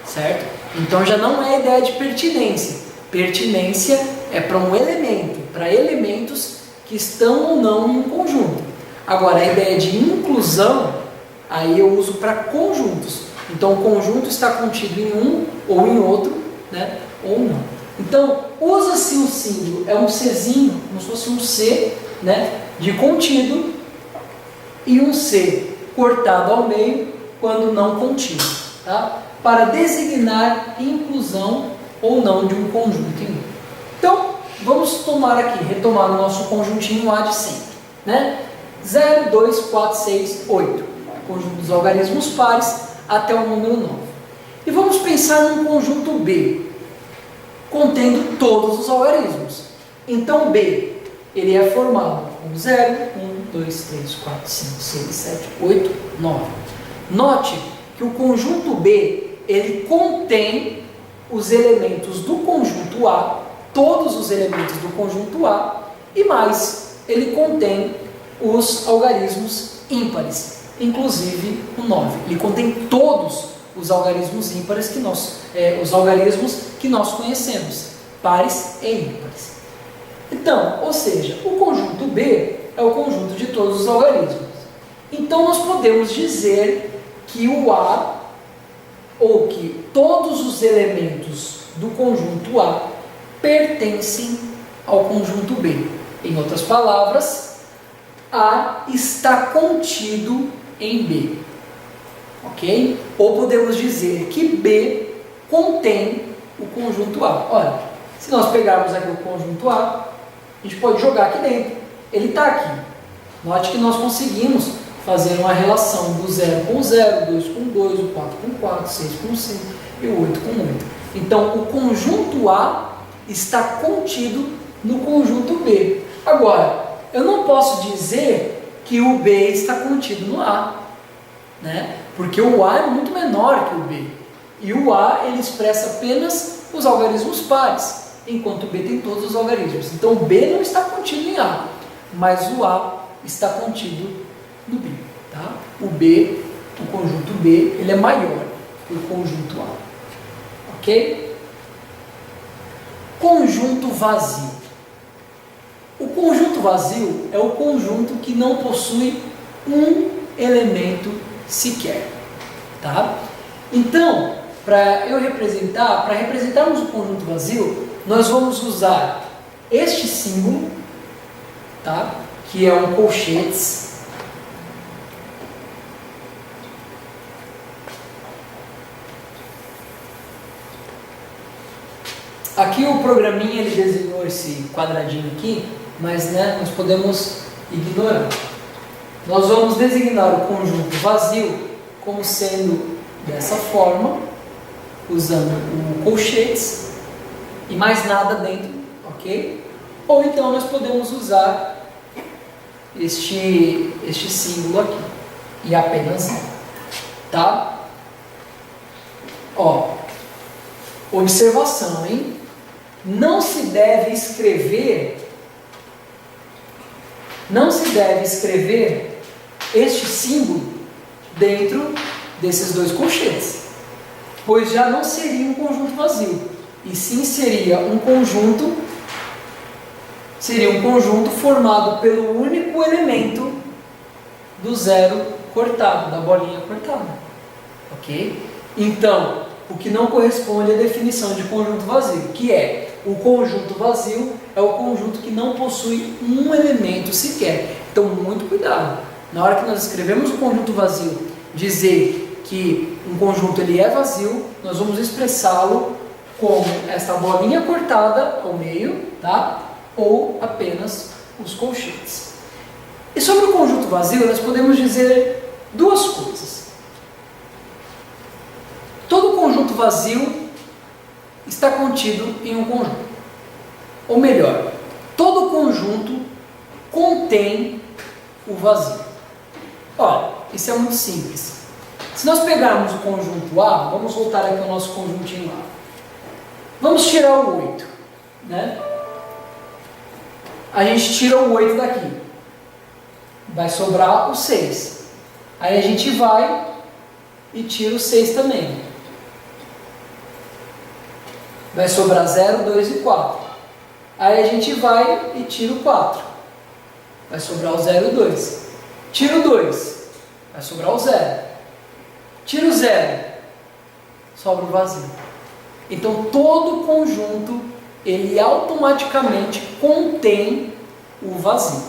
certo? Então, já não é a ideia de pertinência. Pertinência é para um elemento, para elementos que estão ou não em um conjunto. Agora, a ideia de inclusão, aí eu uso para conjuntos. Então, o conjunto está contido em um ou em outro, né? Ou não. Então, usa-se um símbolo, é um Czinho, como se fosse um C, né? De contido, e um C cortado ao meio, quando não contido, tá? Para designar inclusão ou não de um conjunto em outro. Então, vamos retomar o nosso conjuntinho A de sempre, né? 0, 2, 4, 6, 8. Conjunto dos algarismos pares até o número 9. E vamos pensar num conjunto B, contendo todos os algarismos. Então, B, ele é formado com 0, 1, 2, 3, 4, 5, 6, 7, 8, 9. Note que o conjunto B, ele contém os elementos do conjunto A, todos os elementos do conjunto A, e mais, ele contém os algarismos ímpares, inclusive o 9. Ele contém todos os algarismos ímpares os algarismos que nós conhecemos, pares e ímpares. Então, ou seja, o conjunto B é o conjunto de todos os algarismos. Então, nós podemos dizer que o A, ou que todos os elementos do conjunto A pertencem ao conjunto B. Em outras palavras, A está contido em B. Ok? Ou podemos dizer que B contém o conjunto A. Olha, se nós pegarmos aqui o conjunto A, a gente pode jogar aqui dentro. Ele está aqui. Note que nós conseguimos fazer uma relação do 0 com 0, 2 com 2, o 4 com 4, 6 com 5 e o 8 com 8. Então, o conjunto A está contido no conjunto B. Agora, eu não posso dizer que o B está contido no A, né? Porque o A é muito menor que o B. E o A ele expressa apenas os algarismos pares, enquanto o B tem todos os algarismos. Então, o B não está contido em A, mas o A está contido no B. Tá? O conjunto B, ele é maior que o conjunto A. Ok? Conjunto vazio. O conjunto vazio é o conjunto que não possui um elemento sequer. Tá? Então, para representarmos o conjunto vazio, nós vamos usar este símbolo, tá? Que é um colchetes. Aqui o programinha ele desenhou esse quadradinho aqui, mas né, nós podemos ignorar. Nós vamos designar o conjunto vazio como sendo dessa forma, usando o colchetes e mais nada dentro, ok? Ou então nós podemos usar este símbolo aqui e apenas um, tá? Ó, observação, hein? Não se deve escrever este símbolo dentro desses dois colchetes, pois já não seria um conjunto vazio, e sim seria um conjunto formado pelo único elemento do zero cortado, da bolinha cortada, ok? Então, o que não corresponde à definição de conjunto vazio, que é o conjunto vazio é o conjunto que não possui um elemento sequer. Então, muito cuidado. Na hora que nós escrevemos o conjunto vazio, dizer que um conjunto ele é vazio, nós vamos expressá-lo como esta bolinha cortada ao meio, tá? Ou apenas os colchetes. E sobre o conjunto vazio, nós podemos dizer duas coisas. Todo conjunto vazio está contido em um conjunto. Ou melhor, todo conjunto contém o vazio. Olha, isso é muito simples. Se nós pegarmos o conjunto A, vamos voltar aqui ao nosso conjuntinho A. Vamos tirar o 8, né? A gente tira o 8 daqui. Vai sobrar o 6. Aí a gente vai e tira o 6 também. Vai sobrar 0, 2 e 4. Aí a gente vai e tira o 4. Vai sobrar o 0 e o 2. Tira o 2. Vai sobrar o 0. Tira o 0. Sobra o vazio. Então todo conjunto, ele automaticamente contém o vazio.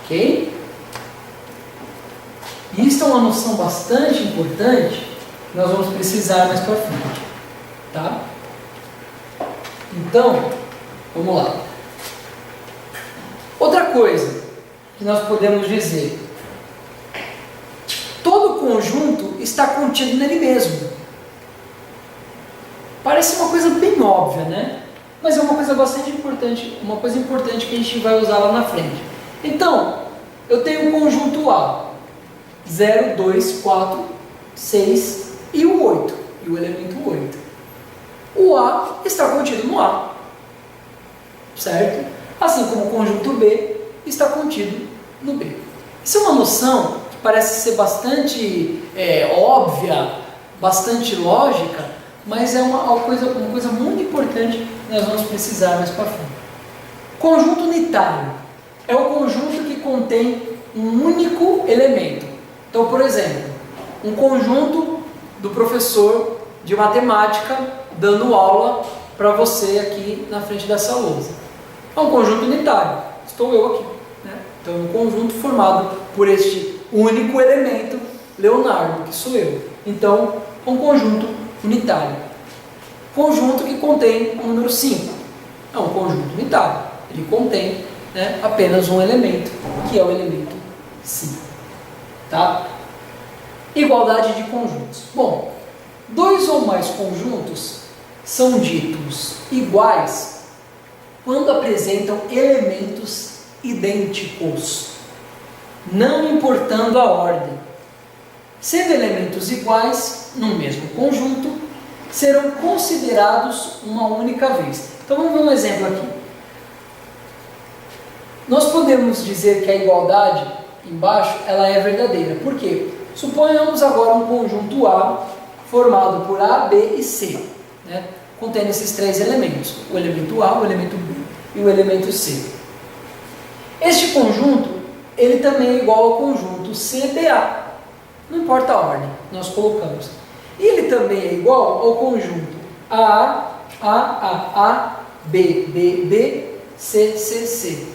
Ok? Isso é uma noção bastante importante que nós vamos precisar mais para frente. Tá? Então, vamos lá. Outra coisa que nós podemos dizer: todo conjunto está contido nele mesmo. Parece uma coisa bem óbvia, né? Mas é uma coisa bastante importante, uma coisa importante que a gente vai usar lá na frente. Então, eu tenho o conjunto A, 0, 2, 4, 6 e o 8, e o elemento 8. O A está contido no A, certo? Assim como o conjunto B está contido no B. Isso é uma noção que parece ser bastante óbvia, bastante lógica, mas é uma coisa muito importante que nós vamos precisar mais para frente. Conjunto unitário é o conjunto que contém um único elemento. Então, por exemplo, um conjunto do professor de matemática dando aula para você aqui na frente dessa lousa. É um conjunto unitário. Estou eu aqui. Né? Então, é um conjunto formado por este único elemento, Leonardo, que sou eu. Então, é um conjunto unitário. Conjunto que contém o número 5. É um conjunto unitário. Ele contém, né, apenas um elemento, que é o elemento 5. Tá? Igualdade de conjuntos. Bom, dois ou mais conjuntos são ditos iguais quando apresentam elementos idênticos, não importando a ordem. Sendo elementos iguais no mesmo conjunto, serão considerados uma única vez. Então vamos ver um exemplo aqui. Nós podemos dizer que a igualdade embaixo ela é verdadeira. Por quê? Suponhamos agora um conjunto A formado por A, B e C, né? Contendo esses três elementos, o elemento A, o elemento B e o elemento C. Este conjunto, ele também é igual ao conjunto CBA, não importa a ordem, nós colocamos. E ele também é igual ao conjunto A, B, B, B, C, C, C.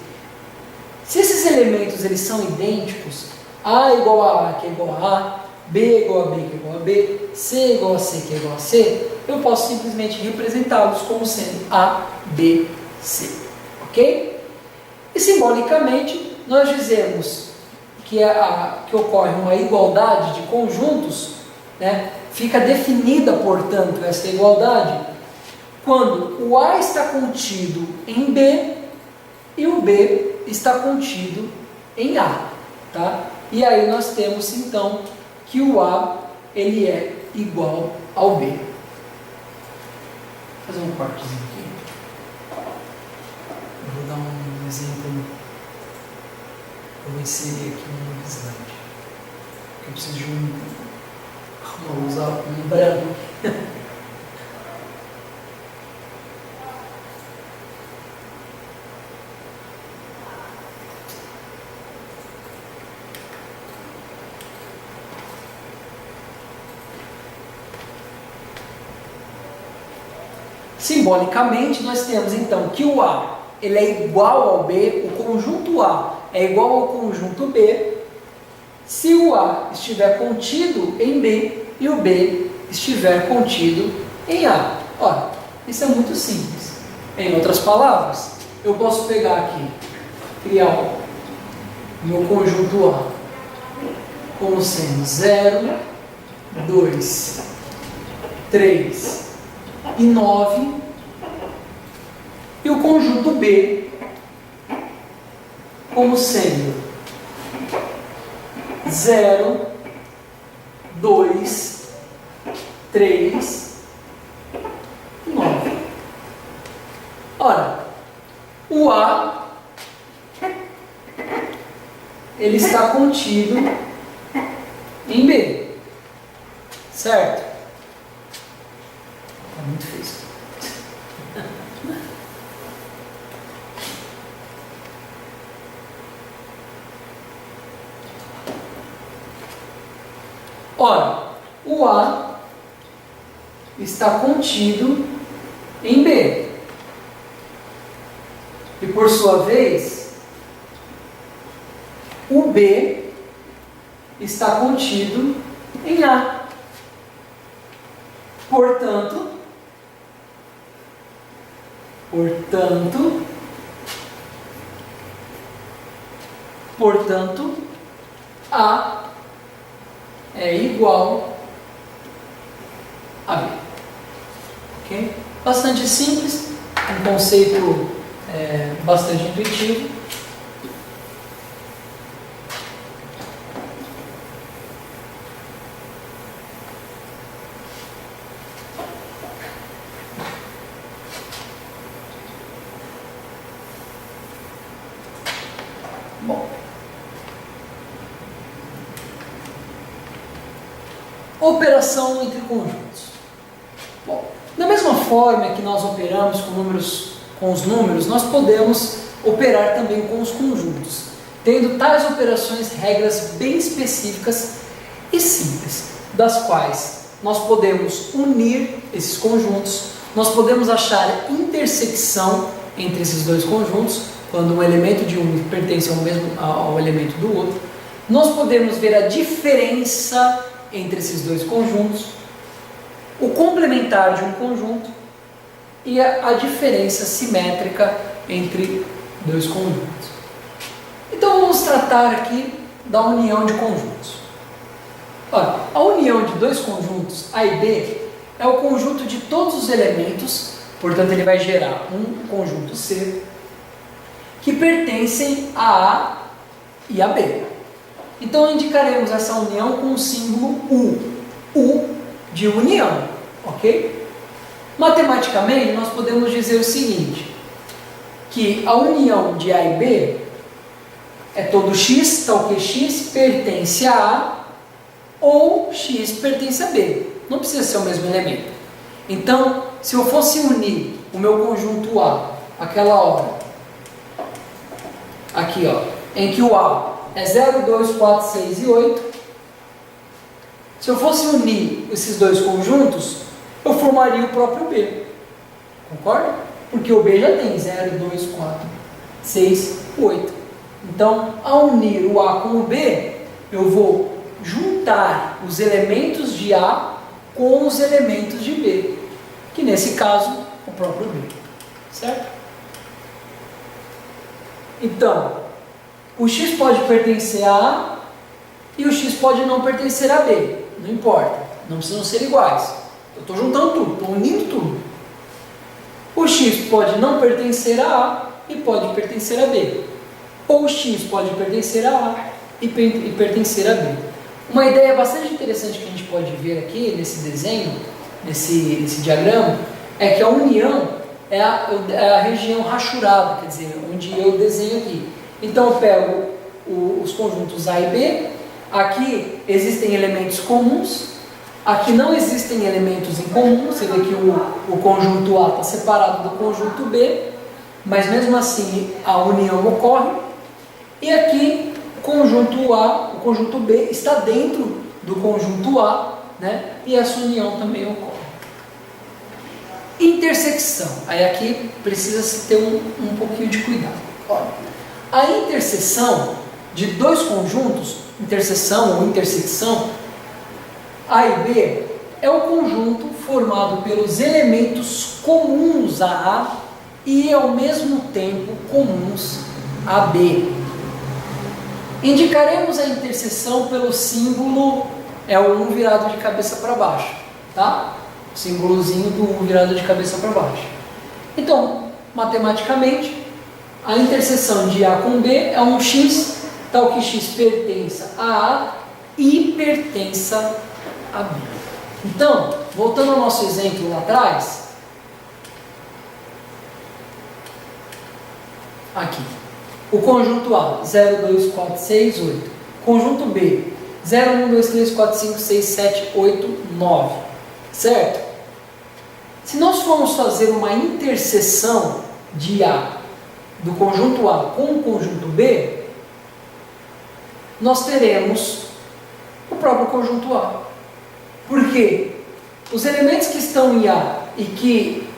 Se esses elementos eles são idênticos, A é igual a A, que é igual a A, B é igual a B, que é igual a B, C é igual a C, que é igual a C, eu posso simplesmente representá-los como sendo A, B, C. Ok? E simbolicamente, nós dizemos que ocorre uma igualdade de conjuntos, né? Fica definida, portanto, essa igualdade quando o A está contido em B e o B está contido em A. Tá? E aí nós temos, então, que o A ele é igual ao B. Vou fazer um cortezinho aqui. Eu vou dar um exemplo. Eu vou inserir aqui um slide. Eu preciso de vou usar um branco. Simbolicamente, nós temos então que o A ele é igual ao B, o conjunto A é igual ao conjunto B, se o A estiver contido em B e o B estiver contido em A. Ora, isso é muito simples. Em outras palavras, eu posso pegar aqui, criar o meu conjunto A como sendo 0, 2, 3 e 9, e o conjunto B como sendo 0, 2, 3 e 9. Ora, o A ele está contido em B, certo? Está muito difícil. Ora, o A está contido em B. E por sua vez, o B está contido em A. Portanto, A é igual a B. Ok? Bastante simples, um conceito bastante intuitivo. Bom, operação entre conjuntos. Bom, da mesma forma que nós operamos com os números, nós podemos operar também com os conjuntos, tendo tais operações regras bem específicas e simples, das quais nós podemos unir esses conjuntos, nós podemos achar intersecção entre esses dois conjuntos, quando um elemento de um pertence ao elemento do outro. Nós podemos ver a diferença entre esses dois conjuntos, o complementar de um conjunto e a diferença simétrica entre dois conjuntos. Então vamos tratar aqui da união de conjuntos. Ora, a união de dois conjuntos A e B é o conjunto de todos os elementos, portanto ele vai gerar um conjunto C, que pertencem a A e a B. Então indicaremos essa união com o símbolo U de união, ok? Matematicamente nós podemos dizer o seguinte, que a união de A e B é todo X, tal que X pertence a A ou X pertence a B. Não precisa ser o mesmo elemento. Então, se eu fosse unir o meu conjunto A, aquela hora, aqui ó, em que o A é 0, 2, 4, 6 e 8, se eu fosse unir esses dois conjuntos, eu formaria o próprio B. Concorda? Porque o B já tem 0, 2, 4, 6, 8. Então, ao unir o A com o B, eu vou juntar os elementos de A com os elementos de B, que nesse caso, o próprio B, certo? Então, o x pode pertencer a A e o x pode não pertencer a B, não importa, não precisam ser iguais. Eu estou juntando tudo, estou unindo tudo. O x pode não pertencer a A e pode pertencer a B, ou o x pode pertencer a A e pertencer a B. Uma ideia bastante interessante que a gente pode ver aqui nesse desenho, nesse diagrama, é que a união é a região rachurada, quer dizer, onde eu desenho aqui. Então eu pego os conjuntos A e B, aqui existem elementos comuns, aqui não existem elementos em comum, você vê que o conjunto A está separado do conjunto B, mas mesmo assim a união ocorre, e aqui o conjunto A, o conjunto B está dentro do conjunto A, né? E essa união também ocorre. Intersecção, aí aqui precisa-se ter um pouquinho de cuidado. Olha, a interseção de dois conjuntos, interseção ou intersecção, A e B, é o conjunto formado pelos elementos comuns a A e ao mesmo tempo comuns a B. Indicaremos a interseção pelo símbolo, é o 1 virado de cabeça para baixo, tá? O símbolozinho do 1 virado de cabeça para baixo. Então, matematicamente, a interseção de A com B é um x, tal que x pertença a A e pertença a B. Então, voltando ao nosso exemplo lá atrás, aqui, o conjunto A, 0, 2, 4, 6, 8. Conjunto B, 0, 1, 2, 3, 4, 5, 6, 7, 8, 9. Certo? Se nós formos fazer uma interseção de A, do conjunto A com o conjunto B, nós teremos o próprio conjunto A. Porque os elementos que estão em A e que,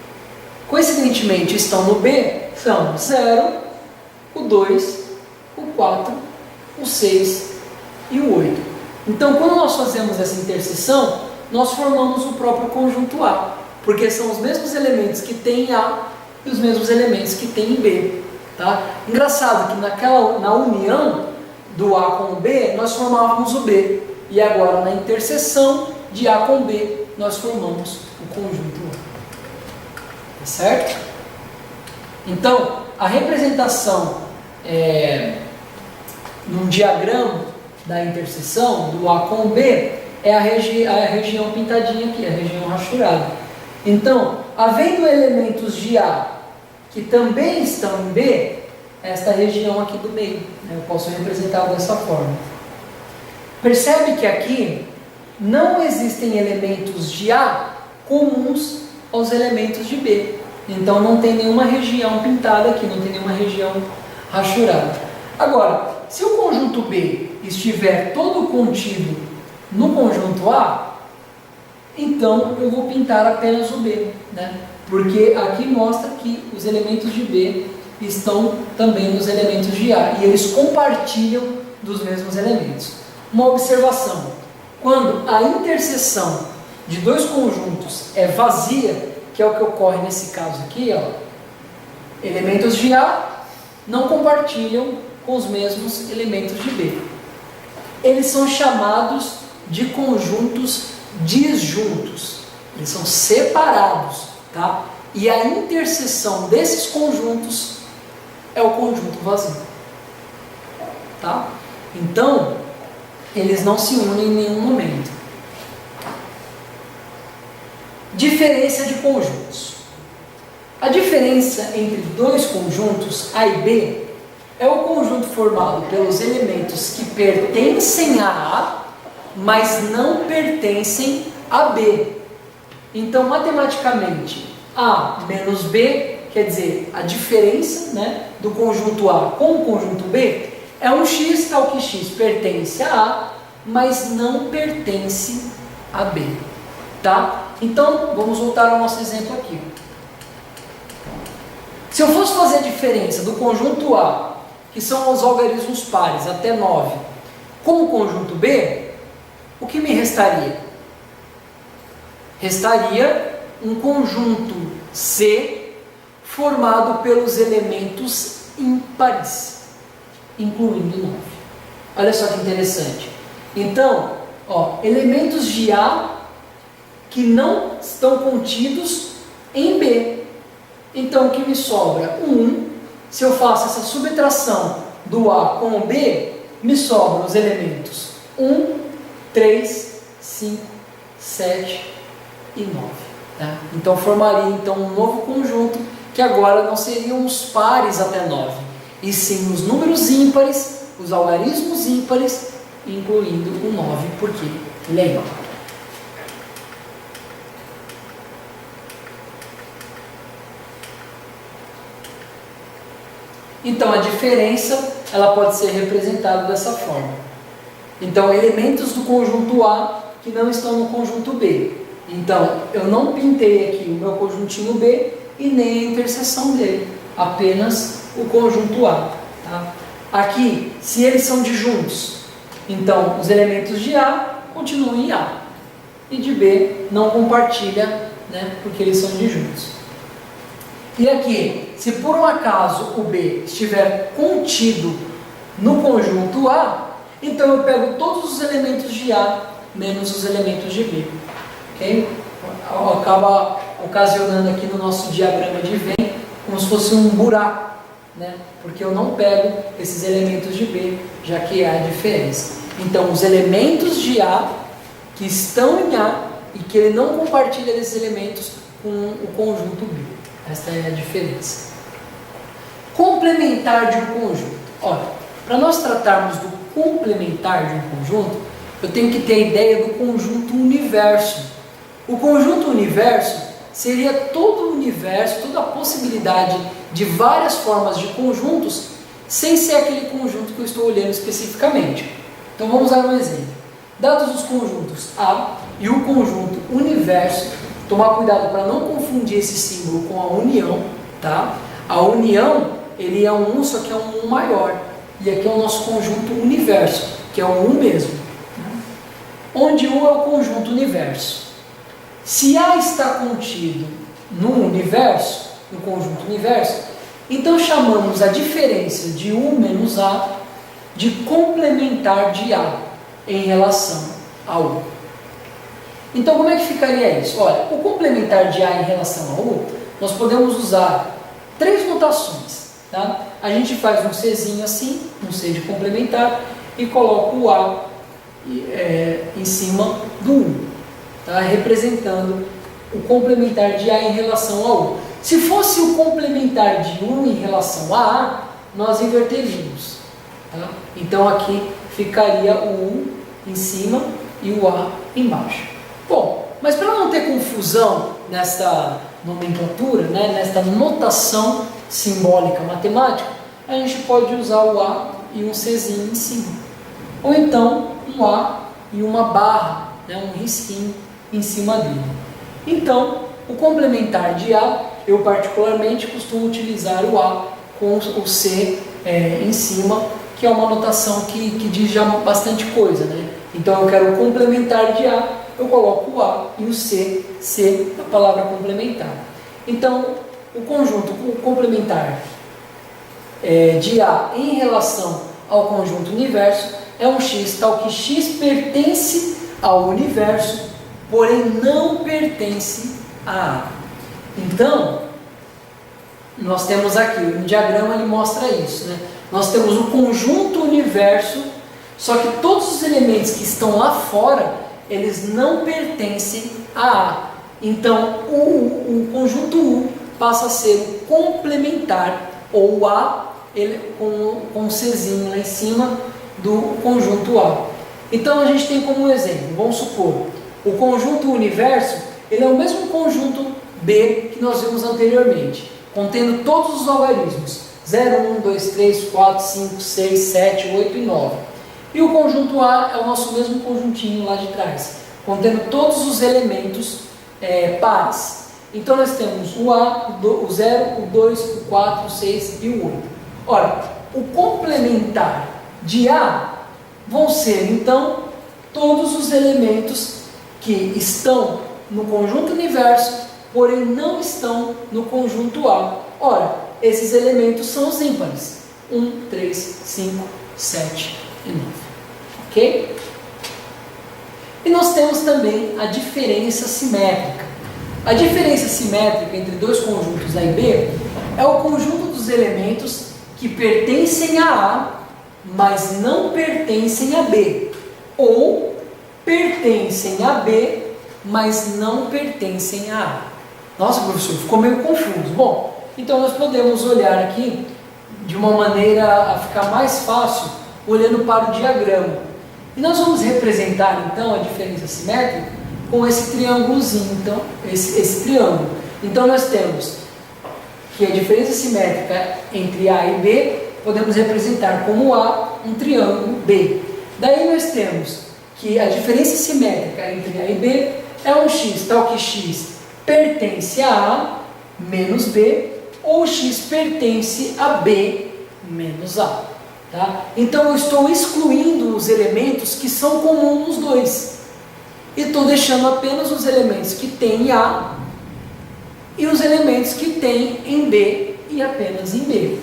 coincidentemente, estão no B, são 0, o 2, o 4, o 6 e o 8. Então, quando nós fazemos essa interseção, nós formamos o próprio conjunto A, porque são os mesmos elementos que tem em A e os mesmos elementos que tem em B. Tá? Engraçado que na união do A com o B, nós formávamos o B, e agora na interseção de A com B, nós formamos o conjunto A. Tá certo? Então, a representação num diagrama da interseção do A com o B é a região pintadinha aqui, a região rachurada. Então, havendo elementos de A que também estão em B, esta região aqui do meio, né, eu posso representar dessa forma. Percebe que aqui não existem elementos de A comuns aos elementos de B. Então não tem nenhuma região pintada aqui, não tem nenhuma região rachurada. Agora, se o conjunto B estiver todo contido no conjunto A, então eu vou pintar apenas o B, né? Porque aqui mostra que os elementos de B estão também nos elementos de A e eles compartilham dos mesmos elementos. Uma observação: quando a interseção de dois conjuntos é vazia, que é o que ocorre nesse caso aqui, ó, elementos de A não compartilham com os mesmos elementos de B. Eles são chamados de conjuntos disjuntos. Eles são separados, tá? E a interseção desses conjuntos é o conjunto vazio, tá? Então, eles não se unem em nenhum momento. Diferença de conjuntos. A diferença entre dois conjuntos A e B é o conjunto formado pelos elementos que pertencem a A, mas não pertencem a B. Então, matematicamente, A menos B, quer dizer, a diferença, né, do conjunto A com o conjunto B, é um x, tal que x pertence a A, mas não pertence a B. Tá? Então, vamos voltar ao nosso exemplo aqui. Se eu fosse fazer a diferença do conjunto A, que são os algarismos pares, até 9, com o conjunto B, o que me restaria? Restaria um conjunto C formado pelos elementos ímpares, incluindo 9. Olha só que interessante. Então, elementos de A que não estão contidos em B. Então, o que me sobra? 1. Se eu faço essa subtração do A com o B, me sobram os elementos 1, 3, 5, 7 e 9. Tá? Então, formaria um novo conjunto que agora não seriam os pares até 9, e sim os números ímpares, os algarismos ímpares, incluindo o 9, porque ele é ímpar. Então, a diferença ela pode ser representada dessa forma. Então, elementos do conjunto A que não estão no conjunto B. Então, eu não pintei aqui o meu conjuntinho B e nem a interseção dele, apenas o conjunto A. Tá? Aqui, se eles são disjuntos, então os elementos de A continuam em A, e de B não compartilha, né, porque eles são disjuntos. E aqui, se por um acaso o B estiver contido no conjunto A, então eu pego todos os elementos de A menos os elementos de B. Okay? Acaba ocasionando aqui no nosso diagrama de Venn como se fosse um buraco, né? Porque eu não pego esses elementos de B, já que há diferença. Então, os elementos de A que estão em A e que ele não compartilha desses elementos com o conjunto B. Esta é a diferença. Complementar de um conjunto. Olha, para nós tratarmos do complementar de um conjunto, eu tenho que ter a ideia do conjunto universo. O conjunto universo seria todo o universo, toda a possibilidade de várias formas de conjuntos, sem ser aquele conjunto que eu estou olhando especificamente. Então vamos dar um exemplo. Dados os conjuntos A e o conjunto universo, tomar cuidado para não confundir esse símbolo com a união, tá? A união, ele é um 1, só que é um 1 maior. E aqui é o nosso conjunto universo, que é o 1 mesmo. Onde 1 é o conjunto universo. Se A está contido no universo, no conjunto universo, então chamamos a diferença de 1 menos A de complementar de A em relação a 1. Então, como é que ficaria isso? Olha, o complementar de A em relação a 1, nós podemos usar 3 notações. Tá? A gente faz um Czinho assim, um C de complementar, e coloca o A em cima do 1, tá? Representando o complementar de A em relação a 1. Se fosse o complementar de 1 em relação a A, nós inverteríamos. Tá? Então aqui ficaria o 1 em cima e o A embaixo. Bom, mas para não ter confusão nesta nomenclatura, né, nesta notação simbólica matemática, a gente pode usar o A e um Czinho em cima. Ou então um A e uma barra, né, um risquinho em cima dele. Então, o complementar de A, eu particularmente costumo utilizar o A com o C em cima, que é uma notação que diz já bastante coisa, né? Então eu quero o complementar de A, eu coloco o A e o C da palavra complementar. Então, o conjunto complementar de A em relação ao conjunto universo é um X, tal que X pertence ao universo, porém não pertence a A. Então, nós temos aqui, no diagrama ele mostra isso, né? Nós temos o conjunto universo, só que todos os elementos que estão lá fora, eles não pertencem a A. Então, o conjunto U passa a ser o complementar, ou o A com um Czinho lá em cima do conjunto A. Então, a gente tem como exemplo, vamos supor, o conjunto universo, ele é o mesmo conjunto B que nós vimos anteriormente, contendo todos os algarismos, 0, 1, 2, 3, 4, 5, 6, 7, 8 e 9. E o conjunto A é o nosso mesmo conjuntinho lá de trás, contendo todos os elementos pares. Então nós temos o A, o 0, o 2, o 4, o 6 e o 8. Ora, o complementar de A vão ser então todos os elementos que estão no conjunto universo, porém não estão no conjunto A. Ora, esses elementos são os ímpares. 1, 3, 5, 7 e 9. Ok? E nós temos também a diferença simétrica. A diferença simétrica entre dois conjuntos A e B é o conjunto dos elementos que pertencem a A, mas não pertencem a B, ou pertencem a B, mas não pertencem a A. Nossa, professor, ficou meio confuso. Bom, então nós podemos olhar aqui de uma maneira a ficar mais fácil, olhando para o diagrama. E nós vamos representar então a diferença simétrica com esse triângulozinho, então, esse triângulo. Então nós temos que a diferença simétrica entre A e B podemos representar como A um triângulo B. Daí nós temos que a diferença simétrica entre A e B é um x, tal que x pertence a A menos B, ou x pertence a B menos A. Tá? Então eu estou excluindo os elementos que são comuns nos dois. E estou deixando apenas os elementos que tem em A e os elementos que tem em B e apenas em B.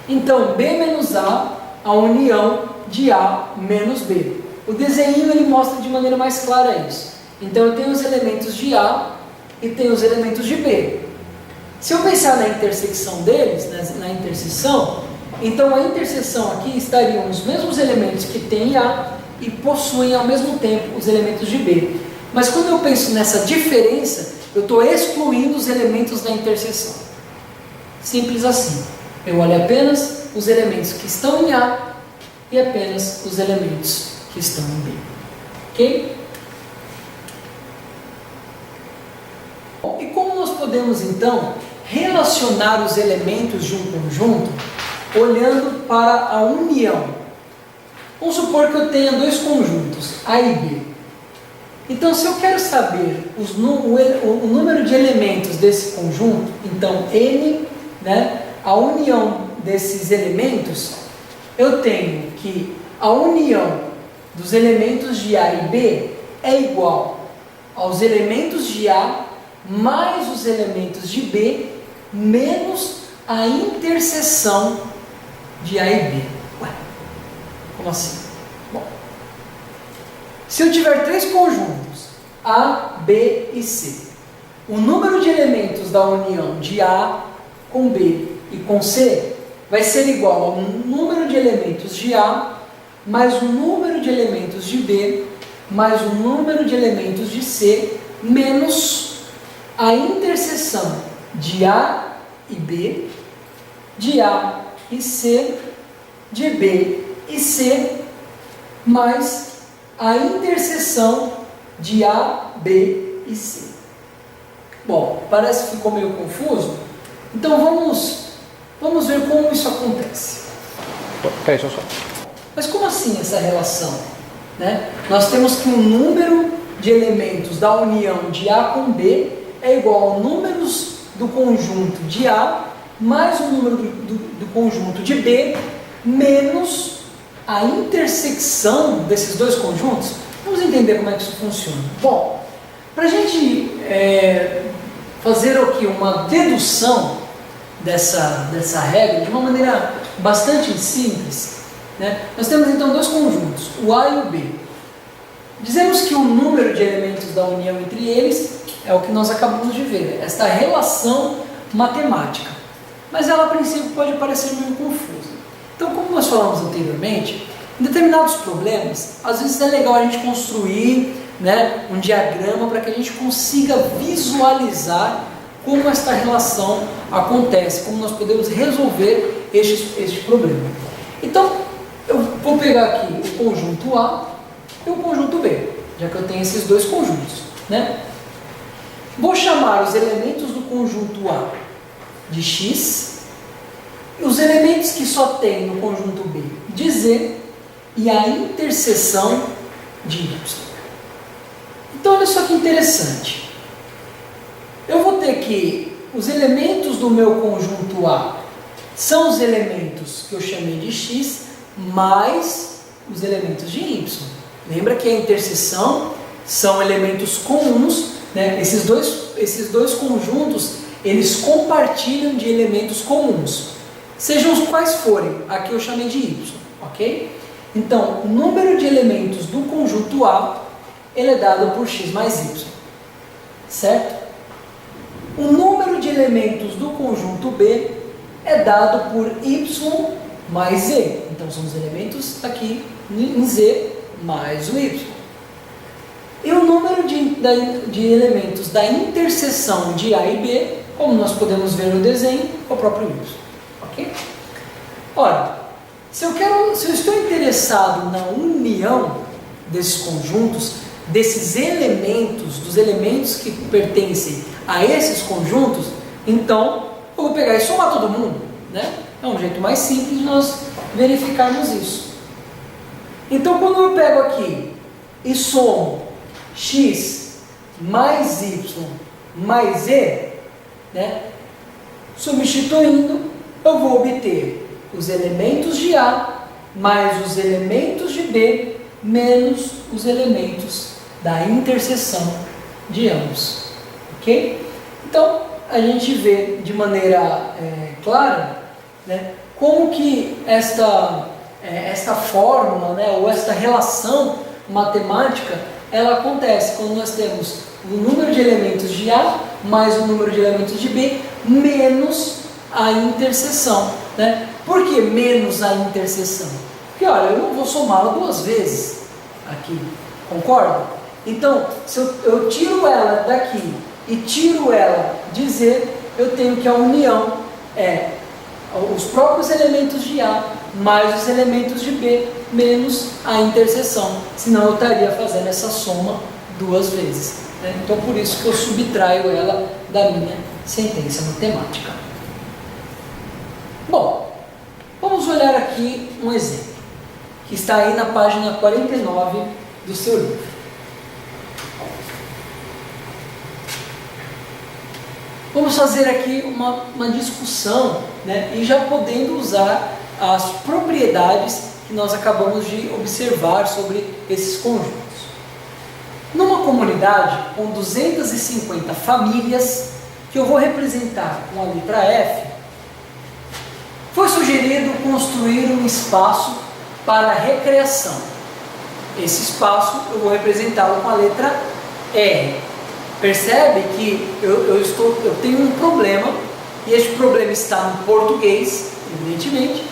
Então, B menos A união de A menos B. O desenho ele mostra de maneira mais clara isso. Então, eu tenho os elementos de A e tenho os elementos de B. Se eu pensar na intersecção deles, na interseção, então a interseção aqui estariam os mesmos elementos que tem em A e possuem ao mesmo tempo os elementos de B. Mas quando eu penso nessa diferença, eu estou excluindo os elementos da interseção. Simples assim. Eu olho apenas os elementos que estão em A e apenas os elementos que estão em B. Ok? Bom, e como nós podemos então relacionar os elementos de um conjunto olhando para a união? Vamos supor que eu tenha dois conjuntos, A e B. Então, se eu quero saber o número de elementos desse conjunto, então N, a união desses elementos, eu tenho que a união dos elementos de A e B é igual aos elementos de A mais os elementos de B menos a interseção de A e B. Ué, como assim? Bom, se eu tiver três conjuntos, A, B e C, o número de elementos da união de A com B e com C vai ser igual ao número de elementos de A mais o número de elementos de B mais o número de elementos de C menos a interseção de A e B, de A e C, de B e C, mais a interseção de A, B e C. Bom, parece que ficou meio confuso, então vamos ver como isso acontece. Fecha só. Mas como assim essa relação? Nós temos que o número de elementos da união de A com B é igual ao número do conjunto de A mais o número do conjunto de B menos a intersecção desses dois conjuntos. Vamos entender como é que isso funciona. Bom, para a gente fazer aqui uma dedução dessa regra de uma maneira bastante simples, nós temos então dois conjuntos, o A e o B. Dizemos que o número de elementos da união entre eles é o que nós acabamos de ver, esta relação matemática. Mas ela, a princípio, pode parecer meio confusa. Então, como nós falamos anteriormente, em determinados problemas, às vezes é legal a gente construir um diagrama para que a gente consiga visualizar como esta relação acontece, como nós podemos resolver este problema. Então, eu vou pegar aqui o conjunto A e o conjunto B, já que eu tenho esses dois conjuntos. Vou chamar os elementos do conjunto A de X, e os elementos que só tem no conjunto B de Z, e a interseção de Y. Então, olha só que interessante. Eu vou ter que os elementos do meu conjunto A são os elementos que eu chamei de X, mais os elementos de Y. Lembra que a interseção são elementos comuns, né? Esses dois conjuntos, eles compartilham de elementos comuns, sejam os quais forem. Aqui eu chamei de y, ok? Então, o número de elementos do conjunto A, ele é dado por x mais y, certo? O número de elementos do conjunto B é dado por y mais z. Então, são os elementos aqui em z mais o y. E o número de elementos da interseção de A e B, como nós podemos ver no desenho, é o próprio y. Ok? Ora, se eu estou interessado na união desses conjuntos, desses elementos, dos elementos que pertencem a esses conjuntos, então eu vou pegar e somar todo mundo, né? É um jeito mais simples de nós verificarmos isso. Então, quando eu pego aqui e somo x mais y mais z, né? Substituindo, eu vou obter os elementos de A mais os elementos de B menos os elementos da interseção de ambos, ok? Então, a gente vê de maneira clara, né, como que esta fórmula, né, ou esta relação matemática, ela acontece quando nós temos o número de elementos de A mais o número de elementos de B menos a interseção, né? Por que menos a interseção? Porque, olha, eu não vou somá-la duas vezes aqui, concorda? Então, se eu tiro ela daqui e tiro ela de Z, eu tenho que a união é os próprios elementos de A mais os elementos de B menos a interseção, senão eu estaria fazendo essa soma duas vezes, né? Então, por isso que eu subtraio ela da minha sentença matemática. Bom, vamos olhar aqui um exemplo, que está aí na página 49 do seu livro. Vamos fazer aqui uma discussão, né, e já podendo usar as propriedades que nós acabamos de observar sobre esses conjuntos. Numa comunidade com 250 famílias, que eu vou representar com a letra F, foi sugerido construir um espaço para recreação. Esse espaço eu vou representá-lo com a letra R. Percebe que eu tenho um problema, e este problema está no português, evidentemente,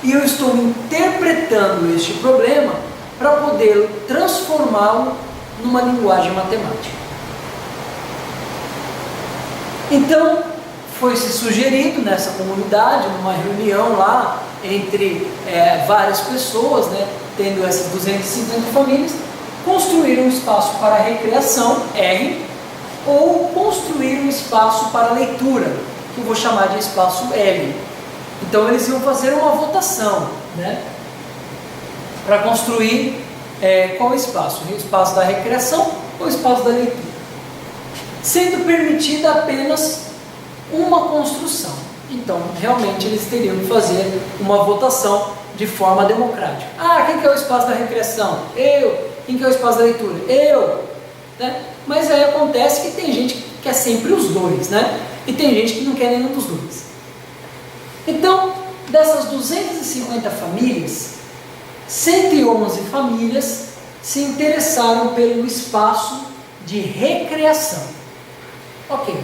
e eu estou interpretando este problema para poder transformá-lo numa linguagem matemática. Então, foi-se sugerido nessa comunidade, numa reunião lá entre várias pessoas, né, tendo essas 250 famílias, construir um espaço para recreação, R, ou construir um espaço para leitura, que eu vou chamar de espaço L. Então eles iam fazer uma votação, né, para construir qual espaço? O espaço da recreação ou o espaço da leitura? Sendo permitida apenas uma construção. Então, realmente, eles teriam que fazer uma votação de forma democrática. Ah, quem quer o espaço da recreação? Eu. Quem quer o espaço da leitura? Eu. Né? Mas aí acontece que tem gente que quer sempre os dois, né? E tem gente que não quer nenhum dos dois. Então, dessas 250 famílias, 111 famílias se interessaram pelo espaço de recreação. Ok.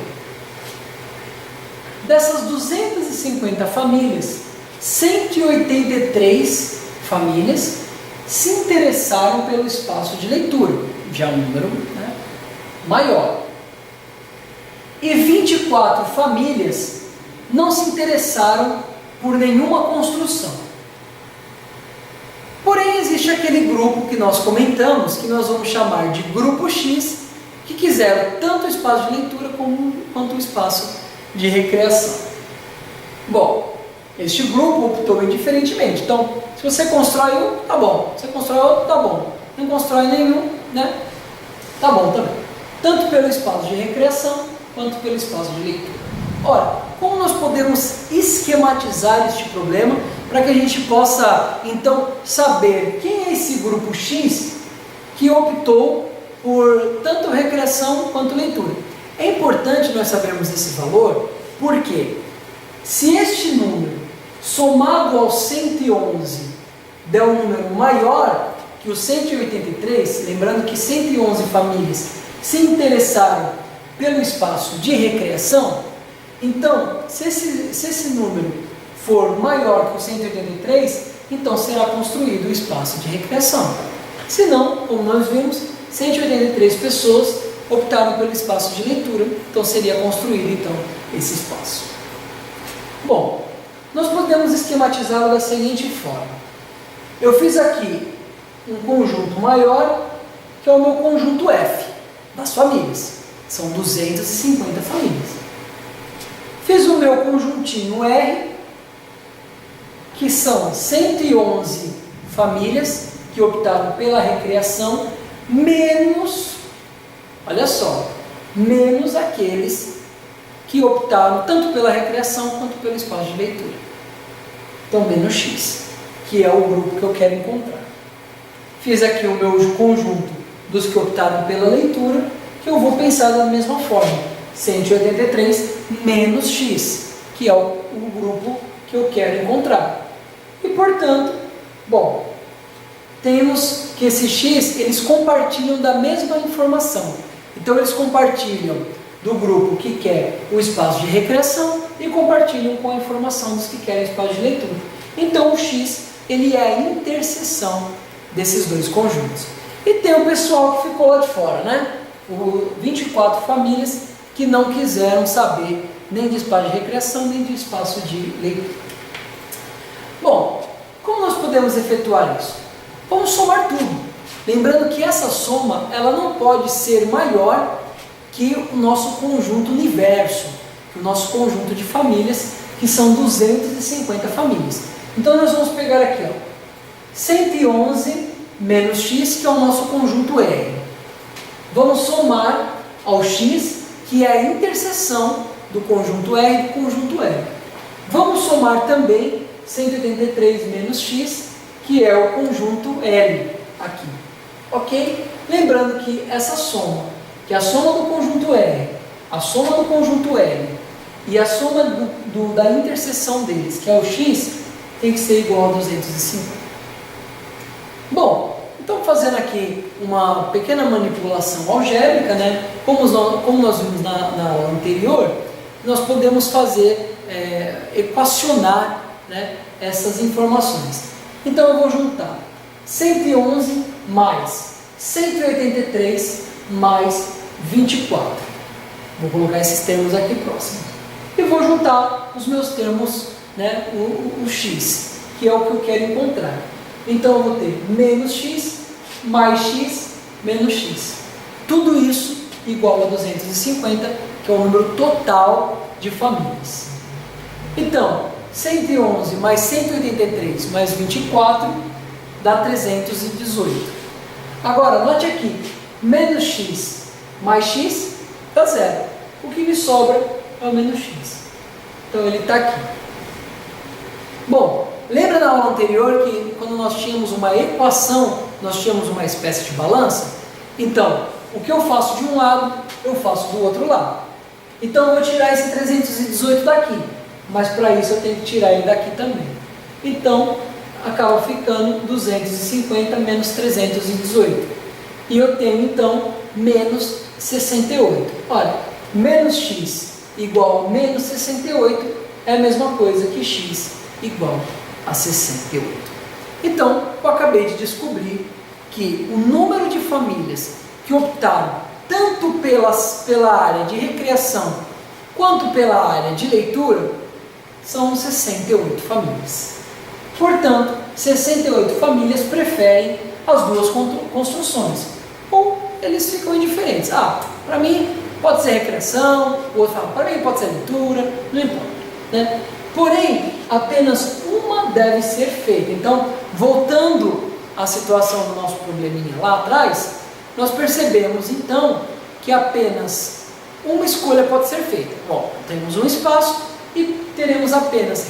Dessas 250 famílias, 183 famílias se interessaram pelo espaço de leitura, já um número, né, maior. E 24 famílias não se interessaram por nenhuma construção. Porém, existe aquele grupo que nós comentamos, que nós vamos chamar de grupo X, que quiseram tanto o espaço de leitura quanto o espaço de recreação. Bom, este grupo optou indiferentemente. Então, se você constrói um, tá bom. Se você constrói outro, tá bom. Não constrói nenhum, né? Tá bom também. Tanto pelo espaço de recreação, quanto pelo espaço de leitura. Ora, como nós podemos esquematizar este problema para que a gente possa, então, saber quem é esse grupo X que optou por tanto recreação quanto leitura. É importante nós sabermos esse valor, porque se este número, somado ao 111, der um número maior que o 183, lembrando que 111 famílias se interessaram pelo espaço de recreação, então, se esse número for maior que o 183, então será construído o espaço de recreação. Se não, como nós vimos, 183 pessoas optaram pelo espaço de leitura, então seria construído então esse espaço. Bom, nós podemos esquematizá-lo da seguinte forma. Eu fiz aqui um conjunto maior, que é o meu conjunto F, das famílias. São 250 famílias. Fiz o meu conjuntinho R, que são 111 famílias que optaram pela recreação, menos, olha só, menos aqueles que optaram tanto pela recreação quanto pelo espaço de leitura. Então, menos X, que é o grupo que eu quero encontrar. Fiz aqui o meu conjunto dos que optaram pela leitura, que eu vou pensar da mesma forma. 183 menos X, que é o grupo que eu quero encontrar. E, portanto, bom, temos que esse X, eles compartilham da mesma informação. Então, eles compartilham do grupo que quer o espaço de recreação e compartilham com a informação dos que querem espaço de leitura. Então, o X, ele é a interseção desses dois conjuntos. E tem o pessoal que ficou lá de fora, né? 24 famílias que não quiseram saber nem de espaço de recreação, nem de espaço de leitura. Bom, como nós podemos efetuar isso? Vamos somar tudo. Lembrando que essa soma, ela não pode ser maior que o nosso conjunto universo, que o nosso conjunto de famílias, que são 250 famílias. Então, nós vamos pegar aqui, ó, 111 menos X, que é o nosso conjunto R. Vamos somar ao X, que é a interseção do conjunto R e do conjunto R. Vamos somar também 183 menos X, que é o conjunto L, aqui. Ok? Lembrando que essa soma, que é a soma do conjunto R, a soma do conjunto L e a soma da interseção deles, que é o X, tem que ser igual a 250. Bom, então fazendo aqui uma pequena manipulação algébrica, né? Como nós vimos na aula anterior, nós podemos fazer, equacionar, né, essas informações. Então eu vou juntar 111 mais 183 mais 24. Vou colocar esses termos aqui próximos. E vou juntar os meus termos, né, o X, que é o que eu quero encontrar. Então eu vou ter menos X, mais X, menos X. Tudo isso igual a 250, que é o número total de famílias. Então, 111 mais 183 mais 24 dá 318. Agora, note aqui, menos X mais X dá zero. O que me sobra é o menos X. Então, ele está aqui. Bom, lembra na aula anterior que quando nós tínhamos uma equação, nós tínhamos uma espécie de balança? Então, o que eu faço de um lado, eu faço do outro lado. Então, eu vou tirar esse 318 daqui. Mas para isso eu tenho que tirar ele daqui também. Então, acaba ficando 250 menos 318. E eu tenho, então, menos 68. Olha, menos x igual a menos 68 é a mesma coisa que x igual a 68. Então, eu acabei de descobrir que o número de famílias que optaram tanto pela área de recreação quanto pela área de leitura são 68 famílias. Portanto, 68 famílias preferem as duas construções. Ou eles ficam indiferentes. Para mim pode ser recreação, o outro fala, para mim pode ser leitura, não importa, né? Porém, apenas uma deve ser feita. Então, voltando à situação do nosso probleminha lá atrás, nós percebemos então que apenas uma escolha pode ser feita. Bom, temos um espaço e teremos apenas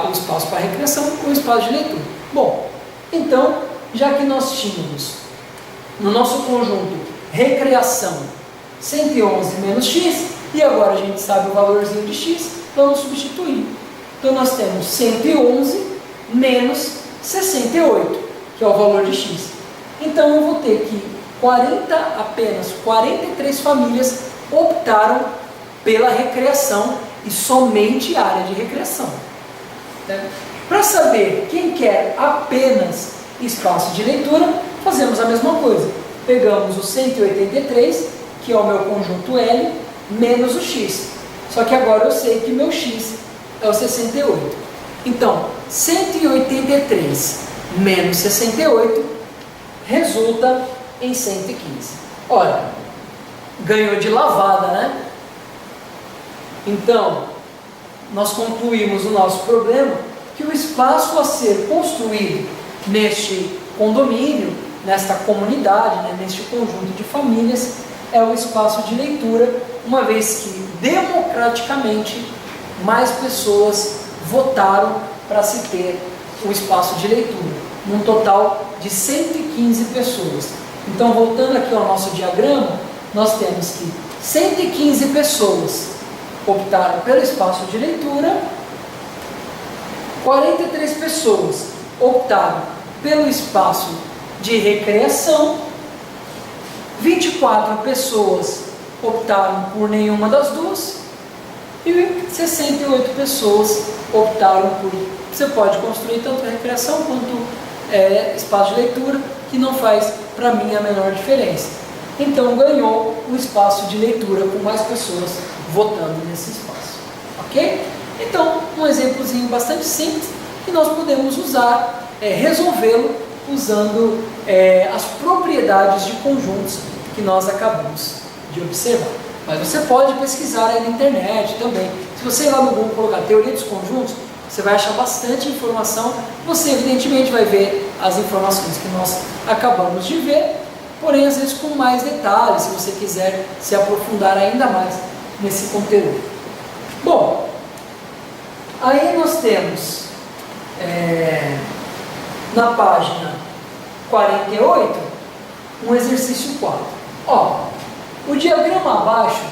o espaço para recreação e o espaço de leitura. Bom, então, já que nós tínhamos no nosso conjunto recreação 111 menos x, e agora a gente sabe o valorzinho de x, vamos substituir. Então nós temos 111 menos 68, que é o valor de x. Então eu vou ter que apenas 43 famílias optaram pela recreação e somente área de recreação. Para saber quem quer apenas espaço de leitura, fazemos a mesma coisa. Pegamos o 183, que é o meu conjunto L, menos o x. Só que agora eu sei que meu x é o 68. Então, 183 menos 68 resulta em 115. Olha, ganhou de lavada, né? Então, nós concluímos o nosso problema que o espaço a ser construído neste condomínio, nesta comunidade, né, neste conjunto de famílias, é o espaço de leitura, uma vez que democraticamente mais pessoas votaram para se ter o espaço de leitura, num total de 115 pessoas. Então, voltando aqui ao nosso diagrama, nós temos que 115 pessoas optaram pelo espaço de leitura, 43 pessoas optaram pelo espaço de recreação, 24 pessoas optaram por nenhuma das duas e 68 pessoas optaram por... Você pode construir tanto recreação quanto espaço de leitura, que não faz para mim a menor diferença. Então ganhou o espaço de leitura com mais pessoas votando nesse espaço. Ok? Então, um exemplozinho bastante simples que nós podemos usar, resolvê-lo usando as propriedades de conjuntos que nós acabamos de observar. Mas você pode pesquisar aí na internet também. Se você ir lá no Google colocar teoria dos conjuntos, você vai achar bastante informação. Você evidentemente vai ver as informações que nós acabamos de ver, porém às vezes com mais detalhes, se você quiser se aprofundar ainda mais nesse conteúdo. Bom, aí nós temos na página 48 um exercício 4. O diagrama abaixo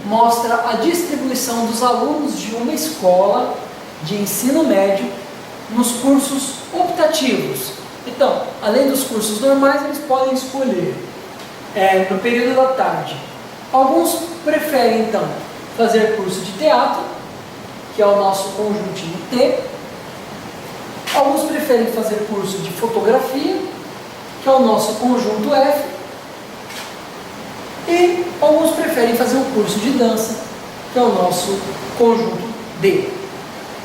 mostra a distribuição dos alunos de uma escola de ensino médio nos cursos optativos. Então, além dos cursos normais, eles podem escolher no período da tarde. Alguns preferem, então, fazer curso de teatro, que é o nosso conjuntinho T. Alguns preferem fazer curso de fotografia, que é o nosso conjunto F. E alguns preferem fazer o curso de dança, que é o nosso conjunto D.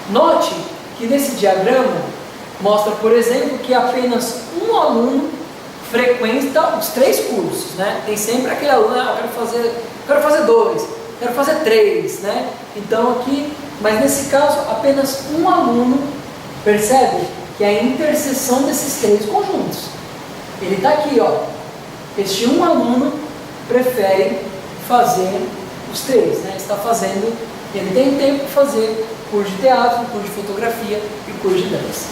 Note que nesse diagrama mostra, por exemplo, que apenas um aluno frequenta os 3 cursos, né? Tem sempre aquele aluno, eu quero fazer 2, quero fazer 3, né? Então aqui, mas nesse caso, apenas um aluno percebe que é a interseção desses 3 conjuntos. Ele está aqui, este um aluno prefere fazer os 3, né? Está fazendo, ele tem tempo para fazer curso de teatro, curso de fotografia e curso de dança.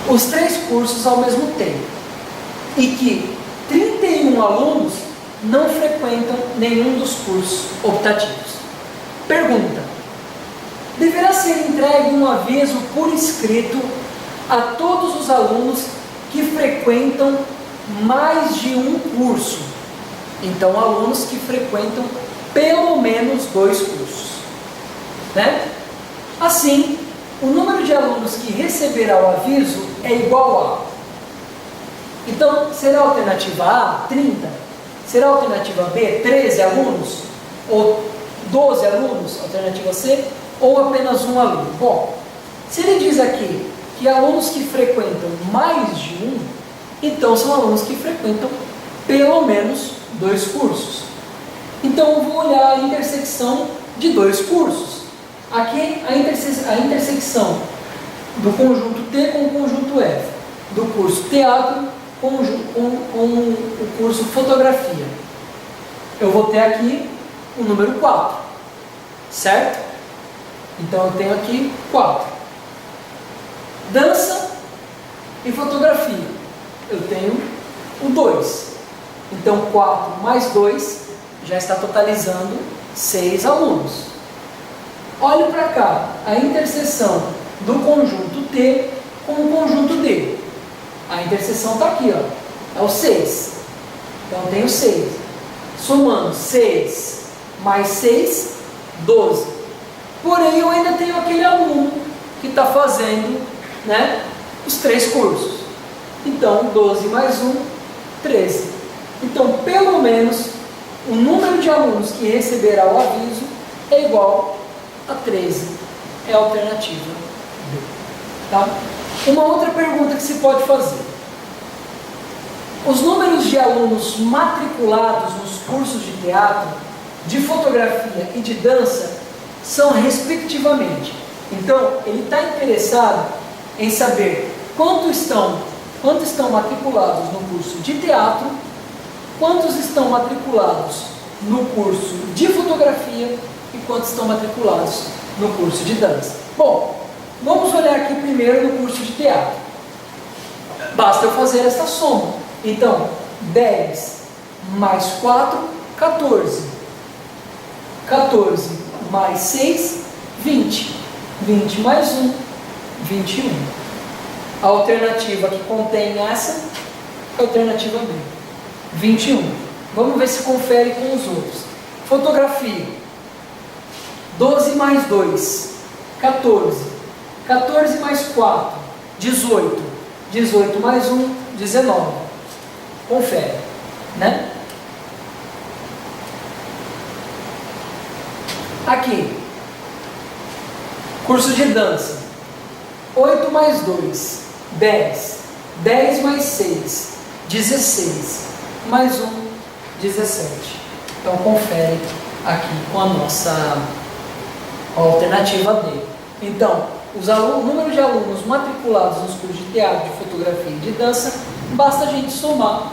Os 3 cursos ao mesmo tempo, e que 31 alunos não frequentam nenhum dos cursos optativos. Pergunta: deverá ser entregue um aviso por escrito a todos os alunos que frequentam mais de um curso? Então, alunos que frequentam pelo menos 2 cursos, né? Assim, o número de alunos que receberá o aviso é igual a... Então, será a alternativa A, 30? Será a alternativa B, 13 alunos? Ou 12 alunos, alternativa C? Ou apenas um aluno? Bom, se ele diz aqui que alunos que frequentam mais de um, então são alunos que frequentam pelo menos 2 cursos. Então, eu vou olhar a intersecção de 2 cursos. Aqui, a intersecção do conjunto T com o conjunto F, do curso teatro com o curso fotografia. Eu vou ter aqui o número 4, certo? Então, eu tenho aqui 4. Dança e fotografia, eu tenho o 2. Então 4 mais 2 já está totalizando 6 alunos. Olhe para cá, a interseção do conjunto T com o conjunto D. A interseção está aqui, ó, é o 6. Então eu tenho 6. Somando 6 mais 6, 12. Porém, eu ainda tenho aquele aluno que está fazendo, né, os 3 cursos. Então, 12 mais 1, 13. Então, pelo menos, o número de alunos que receberá o aviso é igual a 13. É a alternativa B. Tá? Uma outra pergunta que se pode fazer. Os números de alunos matriculados nos cursos de teatro, de fotografia e de dança são respectivamente. Então, ele está interessado em saber quantos estão matriculados no curso de teatro, quantos estão matriculados no curso de fotografia e quantos estão matriculados no curso de dança. Bom, vamos olhar aqui primeiro no curso de teatro. Basta eu fazer essa soma. Então, 10 mais 4, 14. 14 mais 6, 20. 20 mais 1, 21. A alternativa que contém essa é a alternativa B. 21. Vamos ver se confere com os outros. Fotografia. 12 mais 2, 14. 14 mais 4, 18. 18 mais 1, 19. Confere, né? Aqui, curso de dança. 8 mais 2, 10. 10 mais 6, 16. Mais 1, 17. Então, confere aqui com a nossa alternativa D. Então, o número de alunos matriculados nos cursos de teatro, de fotografia e de dança, basta a gente somar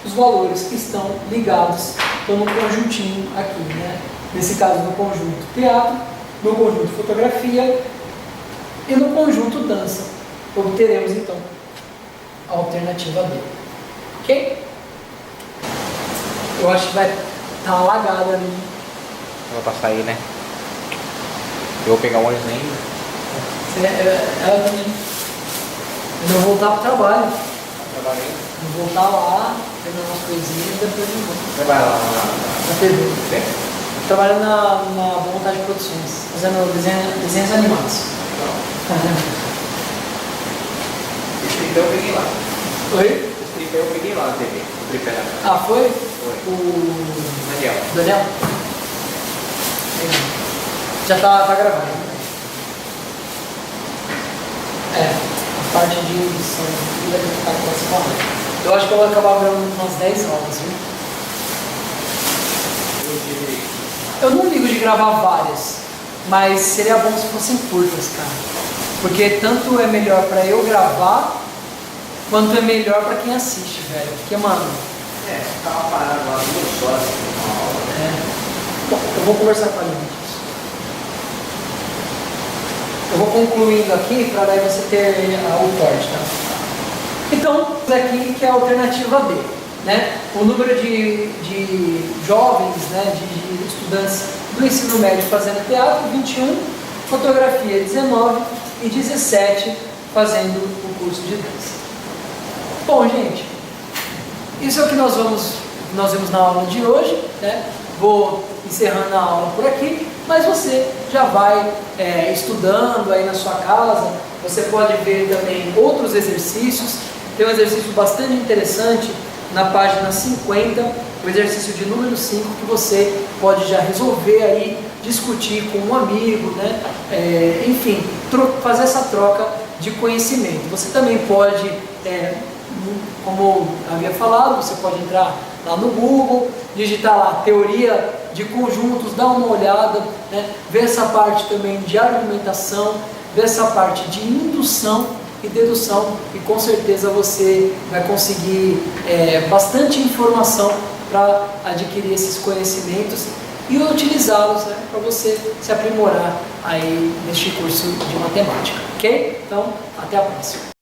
os valores que estão ligados no conjuntinho aqui, né? Nesse caso, no conjunto teatro, no conjunto fotografia e no conjunto dança. Obteremos, então, a alternativa D. Ok? Eu acho que vai estar uma lagada ali. Ela pra sair, né? Eu vou pegar o ônibus ainda. Ela também. Eu vou voltar para o trabalho. Trabalhando. Vou voltar lá, pegar umas coisinhas e depois eu vou. Trabalha lá na TV. Sim? Trabalho na Boa Vontade Produções, fazendo desenhos animados. Esse tripé eu peguei lá. Oi? Esse tripé eu peguei lá na TV. O tripé lá. Ah, foi? Foi. O Daniel. Daniel? Já tá gravado. A parte de edição vai ter que ficar com essa palavra. Eu acho que eu vou acabar gravando umas 10 horas, viu? Eu não ligo de gravar várias, mas seria bom se fossem curtas, cara. Porque tanto é melhor pra eu gravar, quanto é melhor pra quem assiste, velho. Porque, mano... Tava parado lá 2 horas. Bom, eu vou conversar com a gente. Eu vou concluindo aqui para daí você ter o corte, tá? Então, aqui que é a alternativa B, né? O número de jovens, né, de estudantes do ensino médio fazendo teatro, 21, fotografia, 19 e 17 fazendo o curso de dança. Bom, gente, isso é o que nós vimos na aula de hoje, né? Vou encerrando a aula por aqui, mas você já vai estudando aí na sua casa. Você pode ver também outros exercícios. Tem um exercício bastante interessante na página 50, o exercício de número 5, que você pode já resolver aí, discutir com um amigo, né? Enfim, fazer essa troca de conhecimento. Você também pode, como havia falado, você pode entrar lá no Google, digitar lá teoria de conjuntos, dar uma olhada, né? Ver essa parte também de argumentação, ver essa parte de indução e dedução, e com certeza você vai conseguir bastante informação para adquirir esses conhecimentos e utilizá-los, né, para você se aprimorar aí neste curso de matemática, ok? Então, até a próxima.